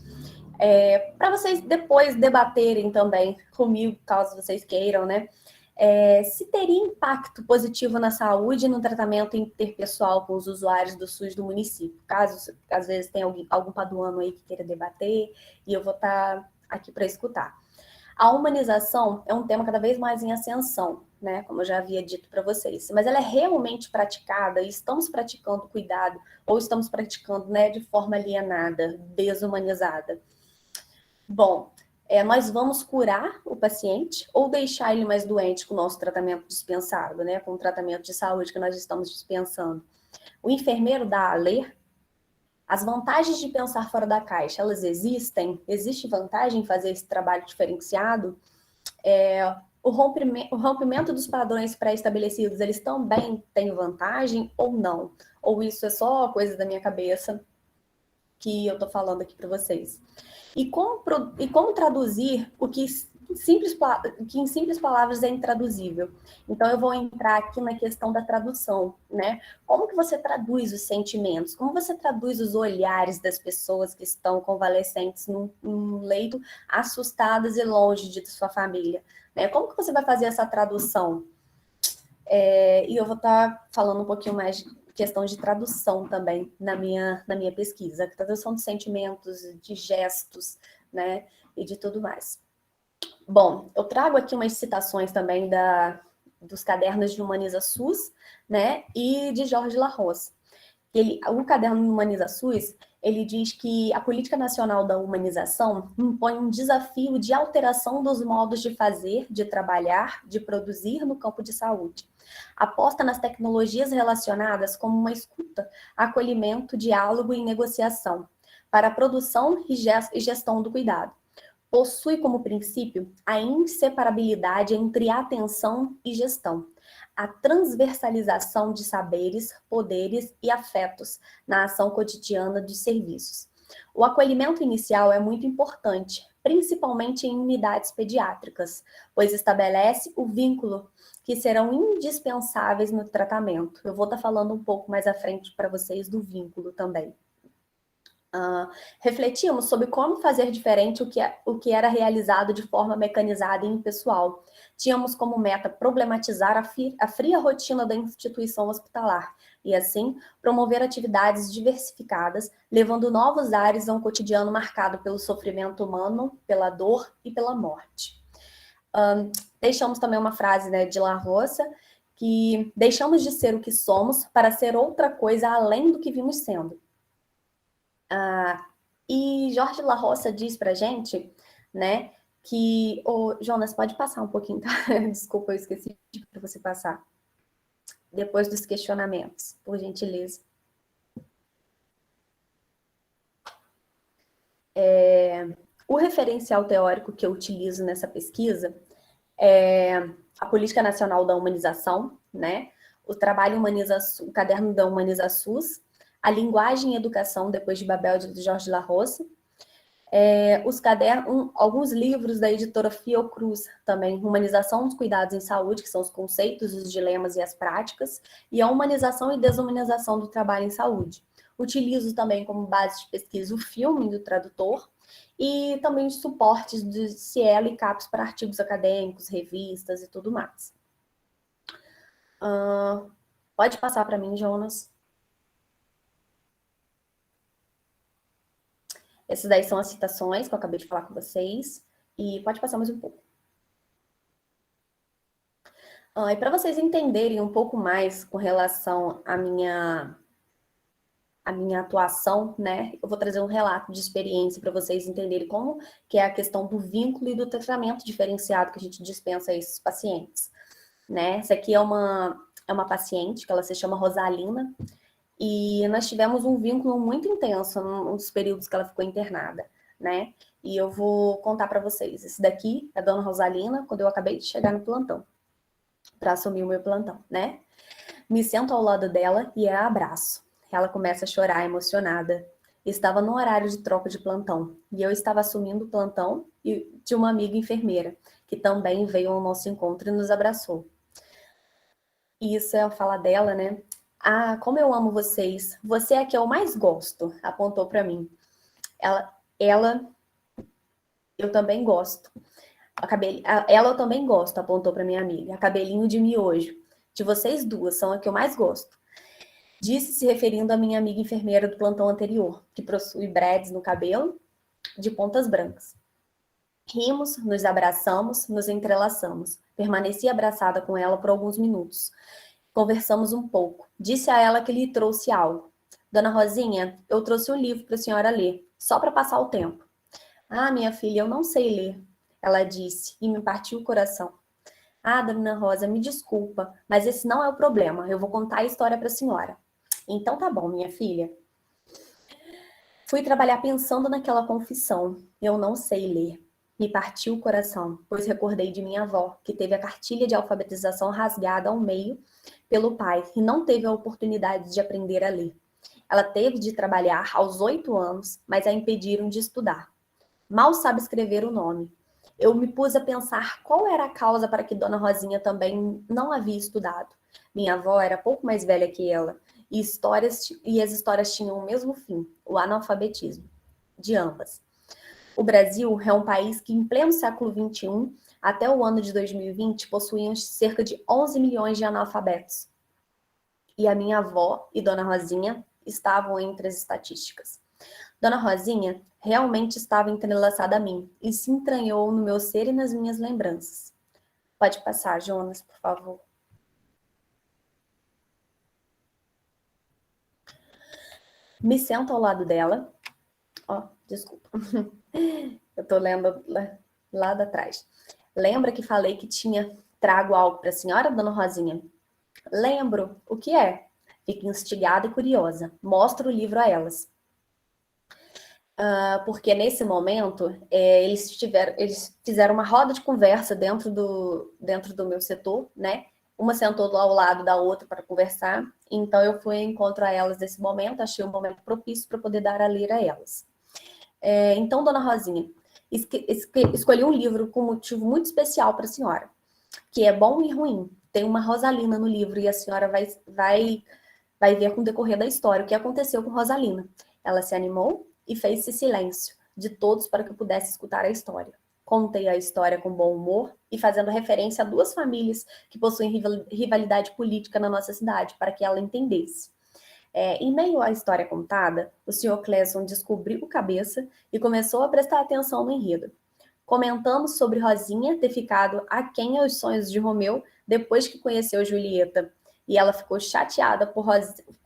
depois debaterem também comigo, caso vocês queiram, né? Se teria impacto positivo na saúde e no tratamento interpessoal com os usuários do SUS do município. Caso, às vezes, tenha algum paduano aí que queira debater, e eu vou estar aqui para escutar. A humanização é um tema cada vez mais em ascensão, né? Como eu já havia dito para vocês. Mas ela é realmente praticada, e estamos praticando cuidado, ou estamos praticando, né, de forma alienada, desumanizada. Bom, nós vamos curar o paciente ou deixar ele mais doente com o nosso tratamento dispensado, né? Com o tratamento de saúde que nós estamos dispensando. O enfermeiro dá a ler. As vantagens de pensar fora da caixa, elas existem? Existe vantagem em fazer esse trabalho diferenciado? O rompimento dos padrões pré-estabelecidos, eles também têm vantagem ou não? Ou isso é só coisa da minha cabeça que eu estou falando aqui para vocês? E como traduzir o que em simples palavras é intraduzível? Então, eu vou entrar aqui na questão da tradução, né? Como que você traduz os sentimentos? Como você traduz os olhares das pessoas que estão convalescentes num leito, assustadas e longe de sua família? Né? Como que você vai fazer essa tradução? E eu vou estar falando um pouquinho mais de questão de tradução também na minha pesquisa. Tradução de sentimentos, de gestos, né? E de tudo mais. Bom, eu trago aqui umas citações também dos cadernos de Humaniza SUS, né? E de Jorge Larroça. O caderno Humaniza SUS, ele diz que a Política Nacional da Humanização impõe um desafio de alteração dos modos de fazer, de trabalhar, de produzir no campo de saúde. Aposta nas tecnologias relacionadas como uma escuta, acolhimento, diálogo e negociação, para a produção e gestão do cuidado. Possui como princípio a inseparabilidade entre atenção e gestão, a transversalização de saberes, poderes e afetos na ação cotidiana de serviços. O acolhimento inicial é muito importante, principalmente em unidades pediátricas, pois estabelece o vínculo que serão indispensáveis no tratamento. Eu vou estar falando um pouco mais à frente para vocês do vínculo também. Refletimos sobre como fazer diferente o que era realizado de forma mecanizada e impessoal. Tínhamos como meta problematizar a fria rotina da instituição hospitalar e, assim, promover atividades diversificadas, levando novos ares a um cotidiano marcado pelo sofrimento humano, pela dor e pela morte. Deixamos também uma frase, né, de Larroça, que deixamos de ser o que somos para ser outra coisa além do que vimos sendo. E Jorge Larroça diz pra gente, né, que... Jonas, pode passar um pouquinho, tá? Desculpa, eu esqueci de você passar. Depois dos questionamentos, por gentileza. O referencial teórico que eu utilizo nessa pesquisa é a Política Nacional da Humanização, né? O caderno da Humaniza SUS, a Linguagem e Educação, depois de Babel, de Jorge Larroça, alguns livros da editora Fiocruz, também, Humanização dos Cuidados em Saúde, que são os conceitos, os dilemas e as práticas, e a Humanização e Desumanização do Trabalho em Saúde. Utilizo também como base de pesquisa o filme do tradutor, e também suportes de Cielo e CAPES para artigos acadêmicos, revistas e tudo mais. Pode passar para mim, Jonas. Essas daí são as citações que eu acabei de falar com vocês. E pode passar mais um pouco. E para vocês entenderem um pouco mais com relação à minha atuação, né? Eu vou trazer um relato de experiência para vocês entenderem como que é a questão do vínculo e do tratamento diferenciado que a gente dispensa a esses pacientes, né? Essa aqui é uma paciente, que ela se chama Rosalina, e nós tivemos um vínculo muito intenso nos períodos que ela ficou internada, né? E eu vou contar para vocês. Esse daqui é a dona Rosalina, quando eu acabei de chegar no plantão, para assumir o meu plantão, né? Me sento ao lado dela e a abraço. Ela começa a chorar, emocionada. Estava no horário de troca de plantão, e eu estava assumindo o plantão de uma amiga enfermeira, que também veio ao nosso encontro e nos abraçou. E isso é a fala dela, né? Ah, como eu amo vocês. Você é a que eu mais gosto, apontou para mim. Ela, eu também gosto. Ela eu também gosto, apontou para minha amiga. A cabelinho de miojo. De vocês duas, são a que eu mais gosto. Disse se referindo à minha amiga enfermeira do plantão anterior, que possui dreads no cabelo, de pontas brancas. Rimos, nos abraçamos, nos entrelaçamos. Permaneci abraçada com ela por alguns minutos. Conversamos um pouco. Disse a ela que lhe trouxe algo. Dona Rosinha, eu trouxe um livro para a senhora ler, só para passar o tempo. Ah, minha filha, eu não sei ler, ela disse, e me partiu o coração. Ah, Dona Rosa, me desculpa, mas esse não é o problema. Eu vou contar a história para a senhora. Então tá bom, minha filha. Fui trabalhar pensando naquela confissão. Eu não sei ler. Me partiu o coração, pois recordei de minha avó, que teve a cartilha de alfabetização rasgada ao meio pelo pai e não teve a oportunidade de aprender a ler. Ela teve de trabalhar aos 8 anos, mas a impediram de estudar. Mal sabe escrever o nome. Eu me pus a pensar qual era a causa para que Dona Rosinha também não havia estudado. Minha avó era pouco mais velha que ela, e as histórias tinham o mesmo fim, o analfabetismo, de ambas. O Brasil é um país que, em pleno século XXI, até o ano de 2020, possuía cerca de 11 milhões de analfabetos. E a minha avó e Dona Rosinha estavam entre as estatísticas. Dona Rosinha realmente estava entrelaçada a mim e se entranhou no meu ser e nas minhas lembranças. Pode passar, Jonas, por favor. Me sento ao lado dela. Desculpa. Eu tô lendo lá de trás. Lembra que falei que tinha trago algo para a senhora, Dona Rosinha? Lembro. O que é? Fico instigada e curiosa. Mostro o livro a elas. Porque nesse momento eles fizeram uma roda de conversa dentro do meu setor, né? Uma sentou ao lado da outra para conversar, então eu fui em encontro a elas nesse momento, achei um momento propício para poder dar a ler a elas. Então, Dona Rosinha, escolhi um livro com um motivo muito especial para a senhora, que é bom e ruim. Tem uma Rosalina no livro e a senhora vai ver com o decorrer da história o que aconteceu com Rosalina. Ela se animou e fez-se silêncio de todos para que eu pudesse escutar a história. Contei a história com bom humor e fazendo referência a duas famílias que possuem rivalidade política na nossa cidade, para que ela entendesse. Em meio à história contada, o Sr. Cleson descobriu a cabeça e começou a prestar atenção no enredo. Comentamos sobre Rosinha ter ficado aquém aos sonhos de Romeu depois que conheceu Julieta, e ela ficou chateada por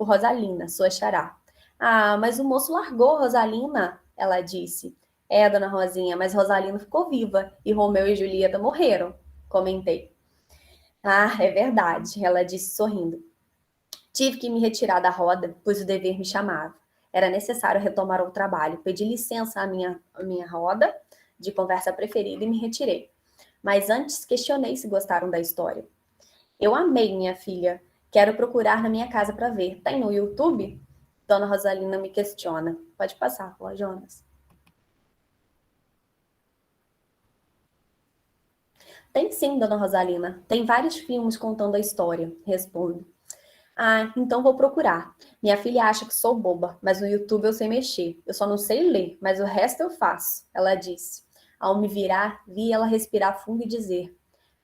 Rosalina, sua xará. Ah, mas o moço largou Rosalina, ela disse. Dona Rosinha, mas Rosalina ficou viva e Romeu e Julieta morreram, comentei. Ah, é verdade, ela disse sorrindo. Tive que me retirar da roda, pois o dever me chamava. Era necessário retomar o trabalho. Pedi licença à minha roda de conversa preferida e me retirei. Mas antes questionei se gostaram da história. Eu amei, minha filha. Quero procurar na minha casa para ver. Tem no YouTube? Dona Rosalina me questiona. Pode passar, Jonas. Tem sim, Dona Rosalina. Tem vários filmes contando a história, respondo. Ah, então vou procurar. Minha filha acha que sou boba, mas no YouTube eu sei mexer. Eu só não sei ler, mas o resto eu faço, ela disse. Ao me virar, vi ela respirar fundo e dizer: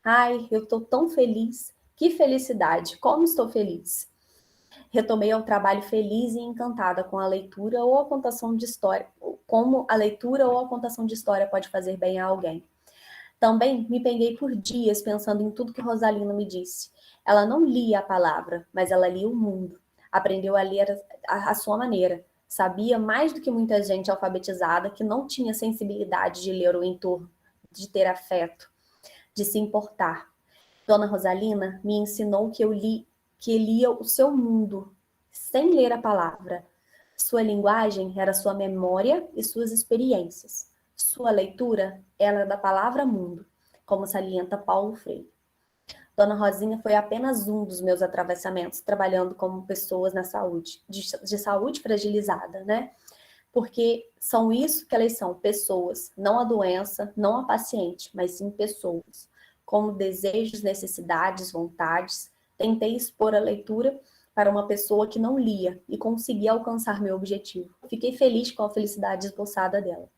ai, eu tô tão feliz. Que felicidade, como estou feliz. Retomei ao trabalho feliz e encantada com a leitura ou a contação de história, como a leitura ou a contação de história pode fazer bem a alguém. Também me peguei por dias pensando em tudo que Rosalina me disse. Ela não lia a palavra, mas ela lia o mundo. Aprendeu a ler à sua maneira. Sabia mais do que muita gente alfabetizada que não tinha sensibilidade de ler o entorno, de ter afeto, de se importar. Dona Rosalina me ensinou que lia o seu mundo, sem ler a palavra. Sua linguagem era sua memória e suas experiências. Sua leitura era da palavra mundo, como salienta Paulo Freire. Dona Rosinha foi apenas um dos meus atravessamentos, trabalhando como pessoas na saúde, de saúde fragilizada, né? Porque são isso que elas são, pessoas, não a doença, não a paciente, mas sim pessoas, como desejos, necessidades, vontades, tentei expor a leitura para uma pessoa que não lia e consegui alcançar meu objetivo. Fiquei feliz com a felicidade esboçada dela.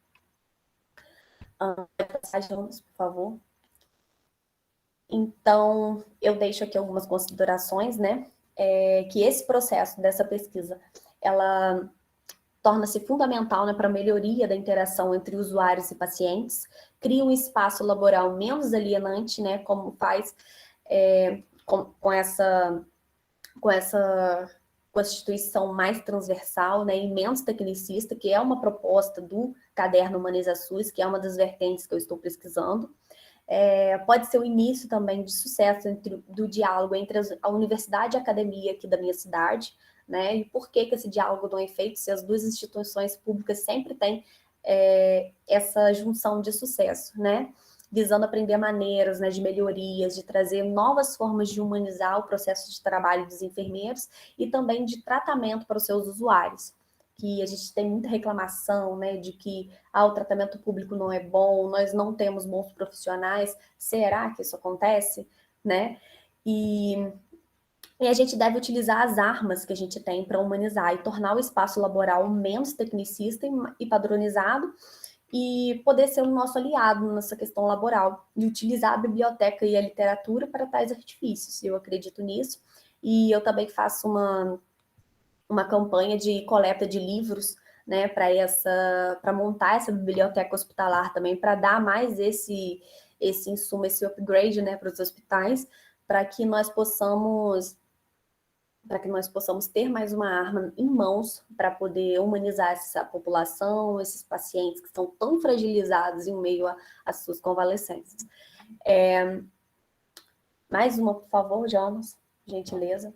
Por favor. Então, eu deixo aqui algumas considerações, né? Que esse processo dessa pesquisa, ela torna-se fundamental, né, para a melhoria da interação entre usuários e pacientes, cria um espaço laboral menos alienante, né, como faz com essa constituição mais transversal, né, e menos tecnicista, que é uma proposta do Caderno Humaniza SUS, que é uma das vertentes que eu estou pesquisando. Pode ser o início também de sucesso do diálogo entre a universidade e a academia aqui da minha cidade, né? E por que esse diálogo não é feito se as duas instituições públicas sempre têm essa junção de sucesso, né? Visando aprender maneiras, né, de melhorias, de trazer novas formas de humanizar o processo de trabalho dos enfermeiros e também de tratamento para os seus usuários. Que a gente tem muita reclamação, né, de que o tratamento público não é bom, nós não temos bons profissionais. Será que isso acontece, né? E a gente deve utilizar as armas que a gente tem para humanizar e tornar o espaço laboral menos tecnicista e padronizado e poder ser o nosso aliado nessa questão laboral e utilizar a biblioteca e a literatura para tais artifícios. Eu acredito nisso. E eu também faço uma campanha de coleta de livros, né, para montar essa biblioteca hospitalar também, para dar mais esse insumo, esse upgrade, né, para os hospitais, para que nós possamos ter mais uma arma em mãos para poder humanizar essa população, esses pacientes que estão tão fragilizados em meio às suas convalescências. Mais uma, por favor, Jonas, gentileza.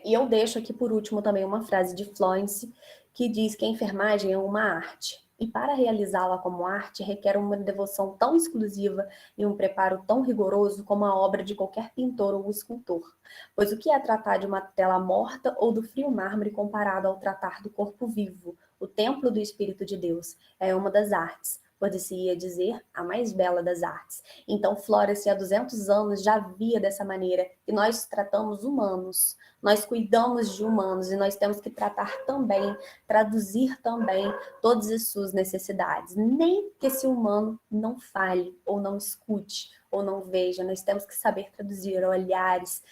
E eu deixo aqui, por último, também uma frase de Florence, que diz que a enfermagem é uma arte. E para realizá-la como arte, requer uma devoção tão exclusiva e um preparo tão rigoroso como a obra de qualquer pintor ou escultor. Pois o que é tratar de uma tela morta ou do frio mármore comparado ao tratar do corpo vivo, o templo do Espírito de Deus? É uma das artes, pode-se dizer, a mais bela das artes. Então, Florence, há 200 anos, já via dessa maneira, e nós tratamos humanos, nós cuidamos de humanos, e nós temos que tratar também, traduzir também todas as suas necessidades. Nem que esse humano não fale, ou não escute, ou não veja, nós temos que saber traduzir olhares,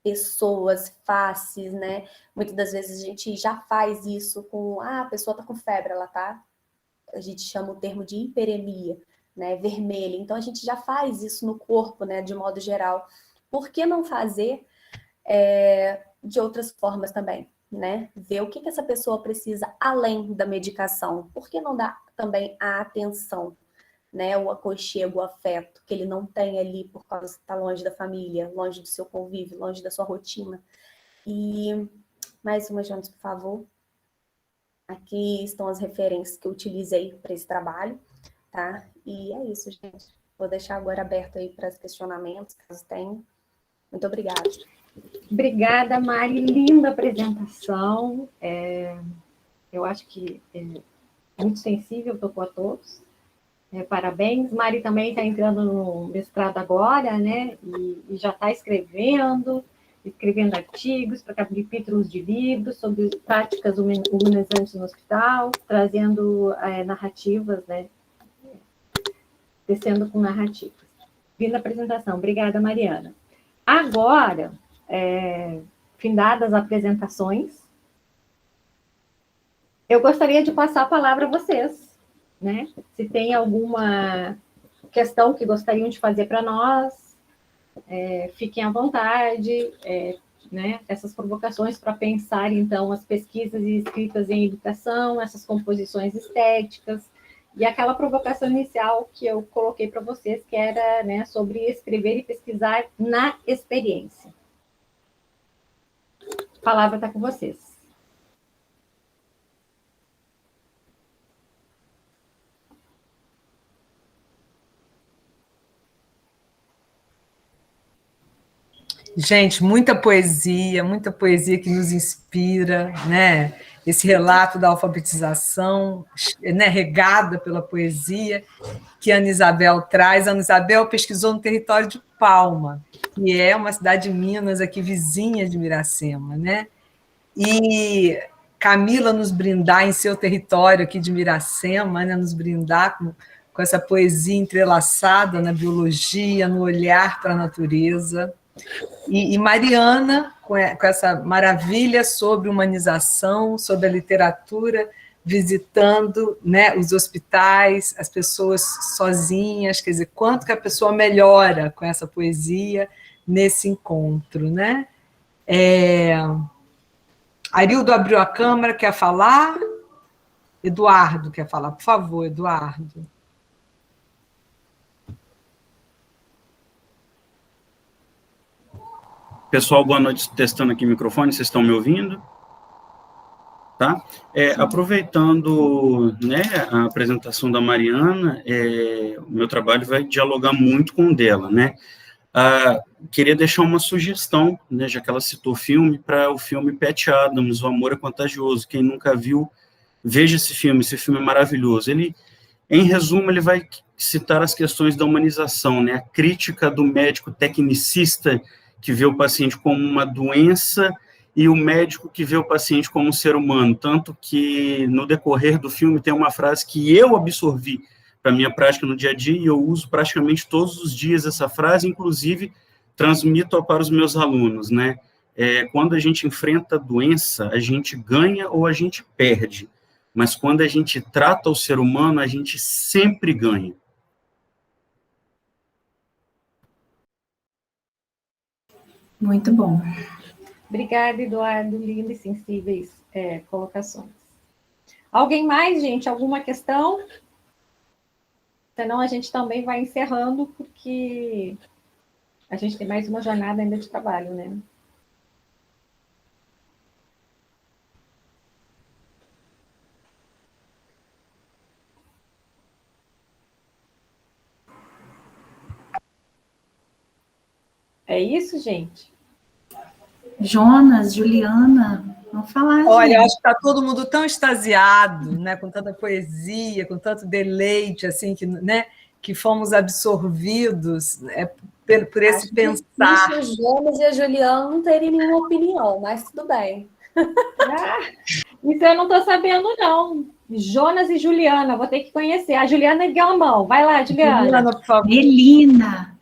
pessoas, faces, né? Muitas das vezes a gente já faz isso com, a pessoa tá com febre, ela tá, a gente chama o termo de hiperemia, né, vermelha. Então, a gente já faz isso no corpo, né, de modo geral. Por que não fazer de outras formas também, né? Ver o que essa pessoa precisa além da medicação. Por que não dar também a atenção, né, o aconchego, o afeto, que ele não tem ali por causa de estar longe da família, longe do seu convívio, longe da sua rotina. E mais uma, Jones, por favor. Aqui estão as referências que eu utilizei para esse trabalho, tá? E é isso, gente. Vou deixar agora aberto aí para os questionamentos, caso tenha. Muito obrigada. Obrigada, Mari. Linda apresentação. Eu acho que é muito sensível, tocou a todos. Parabéns. Mari também está entrando no mestrado agora, né? E já está escrevendo artigos para capítulos de livros sobre práticas humanizantes no hospital, trazendo narrativas, né? Descendo com narrativas. Linda apresentação. Obrigada, Mariana. Agora, findadas as apresentações, eu gostaria de passar a palavra a vocês, né? Se tem alguma questão que gostariam de fazer para nós, fiquem à vontade, né? Essas provocações para pensar, então, as pesquisas e escritas em educação, essas composições estéticas, e aquela provocação inicial que eu coloquei para vocês, que era, né, sobre escrever e pesquisar na experiência. A palavra está com vocês. Gente, muita poesia que nos inspira, né? Esse relato da alfabetização, né, regada pela poesia, que a Ana Isabel traz. A Ana Isabel pesquisou no território de Palma, que é uma cidade de Minas, aqui vizinha de Miracema, né? E Camila nos brindar em seu território aqui de Miracema, né? Nos brindar com essa poesia entrelaçada na biologia, no olhar para a natureza. E Mariana, com essa maravilha sobre humanização, sobre a literatura, visitando, né, os hospitais, as pessoas sozinhas, quer dizer, quanto que a pessoa melhora com essa poesia nesse encontro, né? Arildo abriu a câmera, quer falar? Eduardo quer falar, por favor, Eduardo. Pessoal, boa noite, testando aqui o microfone, vocês estão me ouvindo? Tá? Aproveitando, né, a apresentação da Mariana, o meu trabalho vai dialogar muito com o dela, né? Queria deixar uma sugestão, né, já que ela citou filme, para o filme Patch Adams, O Amor é Contagioso. Quem nunca viu, veja esse filme é maravilhoso. Ele, em resumo, ele vai citar as questões da humanização, né, a crítica do médico tecnicista que vê o paciente como uma doença e o médico que vê o paciente como um ser humano, tanto que no decorrer do filme tem uma frase que eu absorvi para a minha prática no dia a dia, e eu uso praticamente todos os dias essa frase, inclusive transmito para os meus alunos, né? Quando a gente enfrenta a doença, a gente ganha ou a gente perde, mas quando a gente trata o ser humano, a gente sempre ganha. Muito bom. Obrigada, Eduardo. Lindas e sensíveis colocações. Alguém mais, gente? Alguma questão? Senão a gente também vai encerrando, porque a gente tem mais uma jornada ainda de trabalho, né? É isso, gente? Jonas, Juliana, vamos falar. Olha, gente. acho que está todo mundo tão extasiado, né, com tanta poesia, com tanto deleite, assim, né, que fomos absorvidos por esse Acho pensar. Que os Jonas e a Juliana não teriam nenhuma opinião, mas tudo bem. Isso eu não estou sabendo, não. Jonas e Juliana, vou ter que conhecer. A Juliana ergueu a mão. Vai lá, Juliana. Juliana, por favor. Melina.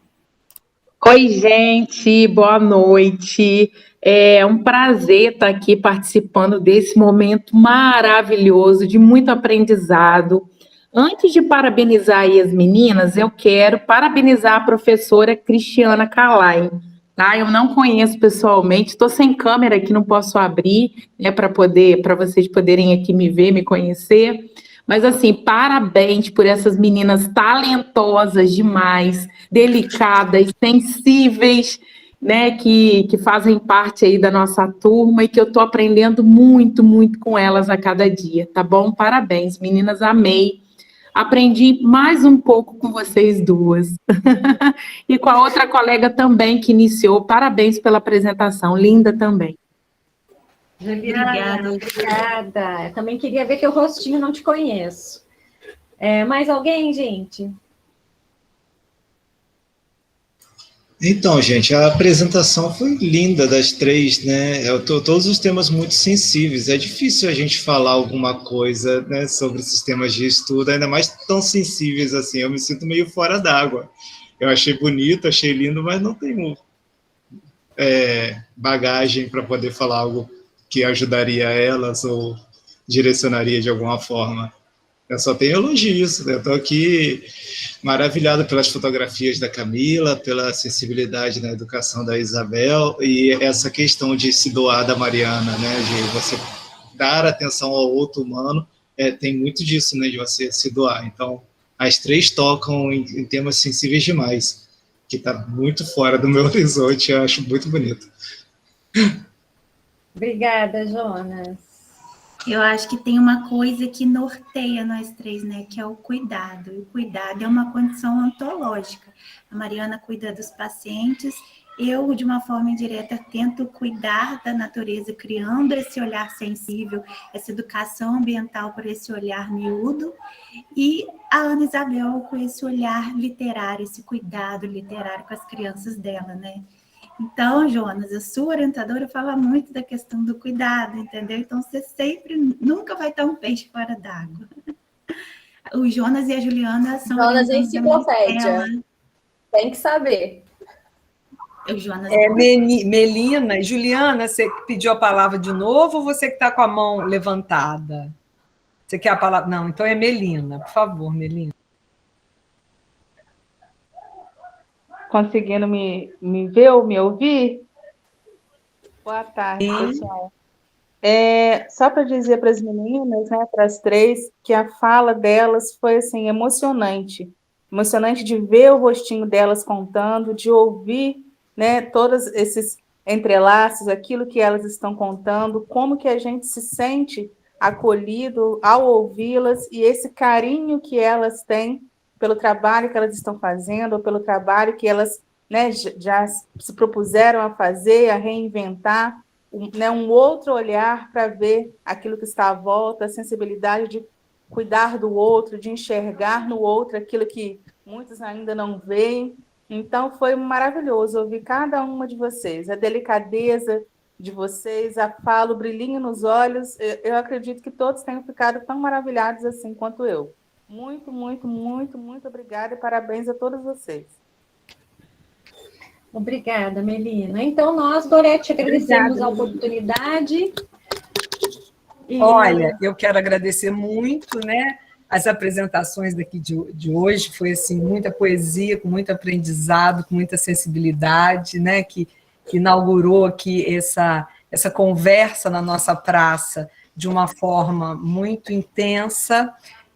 Oi, gente, boa noite. É um prazer estar aqui participando desse momento maravilhoso, de muito aprendizado. Antes de parabenizar aí as meninas, eu quero parabenizar a professora Cristiana Calai. Tá? Eu não conheço pessoalmente, estou sem câmera aqui, não posso abrir, né, para vocês poderem aqui me ver, me conhecer. Mas, assim, parabéns por essas meninas talentosas demais, delicadas, sensíveis, né, que fazem parte aí da nossa turma e que eu estou aprendendo muito, muito com elas a cada dia, tá bom? Parabéns, meninas, amei. Aprendi mais um pouco com vocês duas. E com a outra colega também que iniciou. Parabéns pela apresentação, linda também. Juliana, obrigada. Eu também queria ver teu rostinho, não te conheço. Mais alguém, gente? Então, gente, a apresentação foi linda das três, né? Todos os temas muito sensíveis. É difícil a gente falar alguma coisa, né, sobre sistemas de estudo, ainda mais tão sensíveis assim. Eu me sinto meio fora d'água. Eu achei bonito, achei lindo, mas não tenho bagagem para poder falar algo que ajudaria elas ou direcionaria de alguma forma. Eu só tenho elogios, né? Eu estou aqui maravilhado pelas fotografias da Camila, pela sensibilidade na educação da Isabel e essa questão de se doar da Mariana, né? De você dar atenção ao outro humano, tem muito disso, né? De você se doar. Então, as três tocam em temas sensíveis demais, que está muito fora do meu horizonte, eu acho muito bonito. Obrigada, Jonas. Eu acho que tem uma coisa que norteia nós três, né? Que é o cuidado. E o cuidado é uma condição ontológica. A Mariana cuida dos pacientes, eu, de uma forma indireta, tento cuidar da natureza, criando esse olhar sensível, essa educação ambiental por esse olhar miúdo, e a Ana Isabel com esse olhar literário, esse cuidado literário com as crianças dela, né? Então, Jonas, a sua orientadora fala muito da questão do cuidado, entendeu? Então, você nunca vai ter um peixe fora d'água. O Jonas e a Juliana são... Jonas é enciclopédia. Tem que saber. O Jonas... Melina, Juliana, você pediu a palavra de novo ou você que está com a mão levantada? Você quer a palavra? Não, então é Melina. Por favor, Melina. Conseguindo me ver ou me ouvir? Boa tarde, pessoal. Só para dizer para as meninas, né, para as três, que a fala delas foi assim, emocionante. Emocionante de ver o rostinho delas contando, de ouvir, né, todos esses entrelaços, aquilo que elas estão contando, como que a gente se sente acolhido ao ouvi-las e esse carinho que elas têm pelo trabalho que elas estão fazendo, ou pelo trabalho que elas, né, já se propuseram a fazer, a reinventar, um outro olhar para ver aquilo que está à volta, a sensibilidade de cuidar do outro, de enxergar no outro aquilo que muitos ainda não veem. Então, foi maravilhoso ouvir cada uma de vocês, a delicadeza de vocês, a fala, o brilhinho nos olhos. Eu acredito que todos tenham ficado tão maravilhados assim quanto eu. Muito, muito, muito, muito obrigada e parabéns a todos vocês. Obrigada, Melina. Então, nós, Gorete, agradecemos a oportunidade. Olha, eu quero agradecer muito, né, as apresentações daqui de hoje. Foi assim, muita poesia, com muito aprendizado, com muita sensibilidade, né, que inaugurou aqui essa conversa na nossa praça de uma forma muito intensa.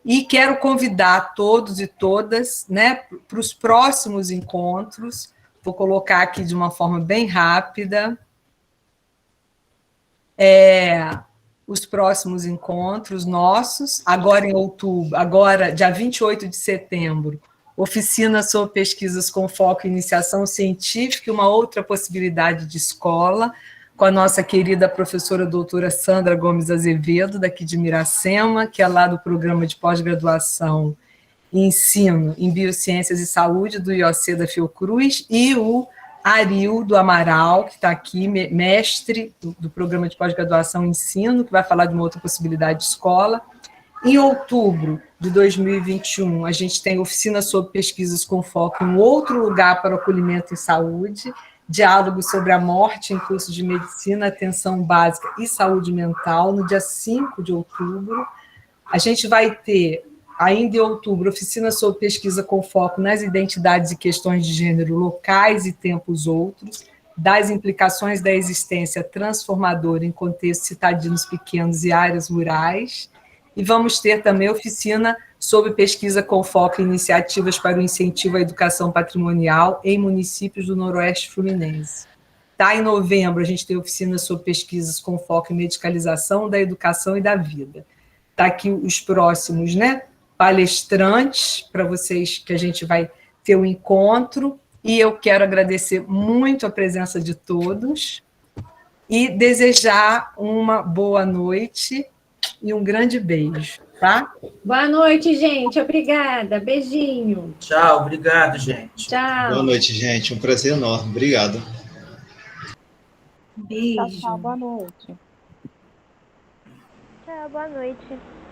E quero convidar todos e todas, né, para os próximos encontros. Vou colocar aqui de uma forma bem rápida. Os próximos encontros nossos, agora em outubro, agora, dia 28 de setembro, oficina sobre pesquisas com foco em iniciação científica e uma outra possibilidade de escola, com a nossa querida professora doutora Sandra Gomes Azevedo, daqui de Miracema, que é lá do programa de pós-graduação e ensino em Biociências e Saúde do IOC da Fiocruz, e o Arildo Amaral, que está aqui, mestre do programa de pós-graduação e ensino, que vai falar de uma outra possibilidade de escola. Em outubro de 2021, a gente tem oficina sobre pesquisas com foco em outro lugar para o acolhimento em saúde, diálogo sobre a morte em curso de medicina, atenção básica e saúde mental, no dia 5 de outubro. A gente vai ter, ainda em outubro, oficina sobre pesquisa com foco nas identidades e questões de gênero locais e tempos outros, das implicações da existência transformadora em contextos citadinos pequenos e áreas rurais. E vamos ter também oficina sobre pesquisa com foco em iniciativas para o incentivo à educação patrimonial em municípios do Noroeste Fluminense. Tá, em novembro, a gente tem oficina sobre pesquisas com foco em medicalização da educação e da vida. Tá aqui os próximos, né, palestrantes para vocês, que a gente vai ter um encontro, e eu quero agradecer muito a presença de todos e desejar uma boa noite e um grande beijo, tá? Boa noite, gente. Obrigada. Beijinho. Tchau, obrigado, gente. Tchau. Boa noite, gente. Um prazer enorme. Obrigado. Beijo. Tchau, boa noite. Tchau, boa noite.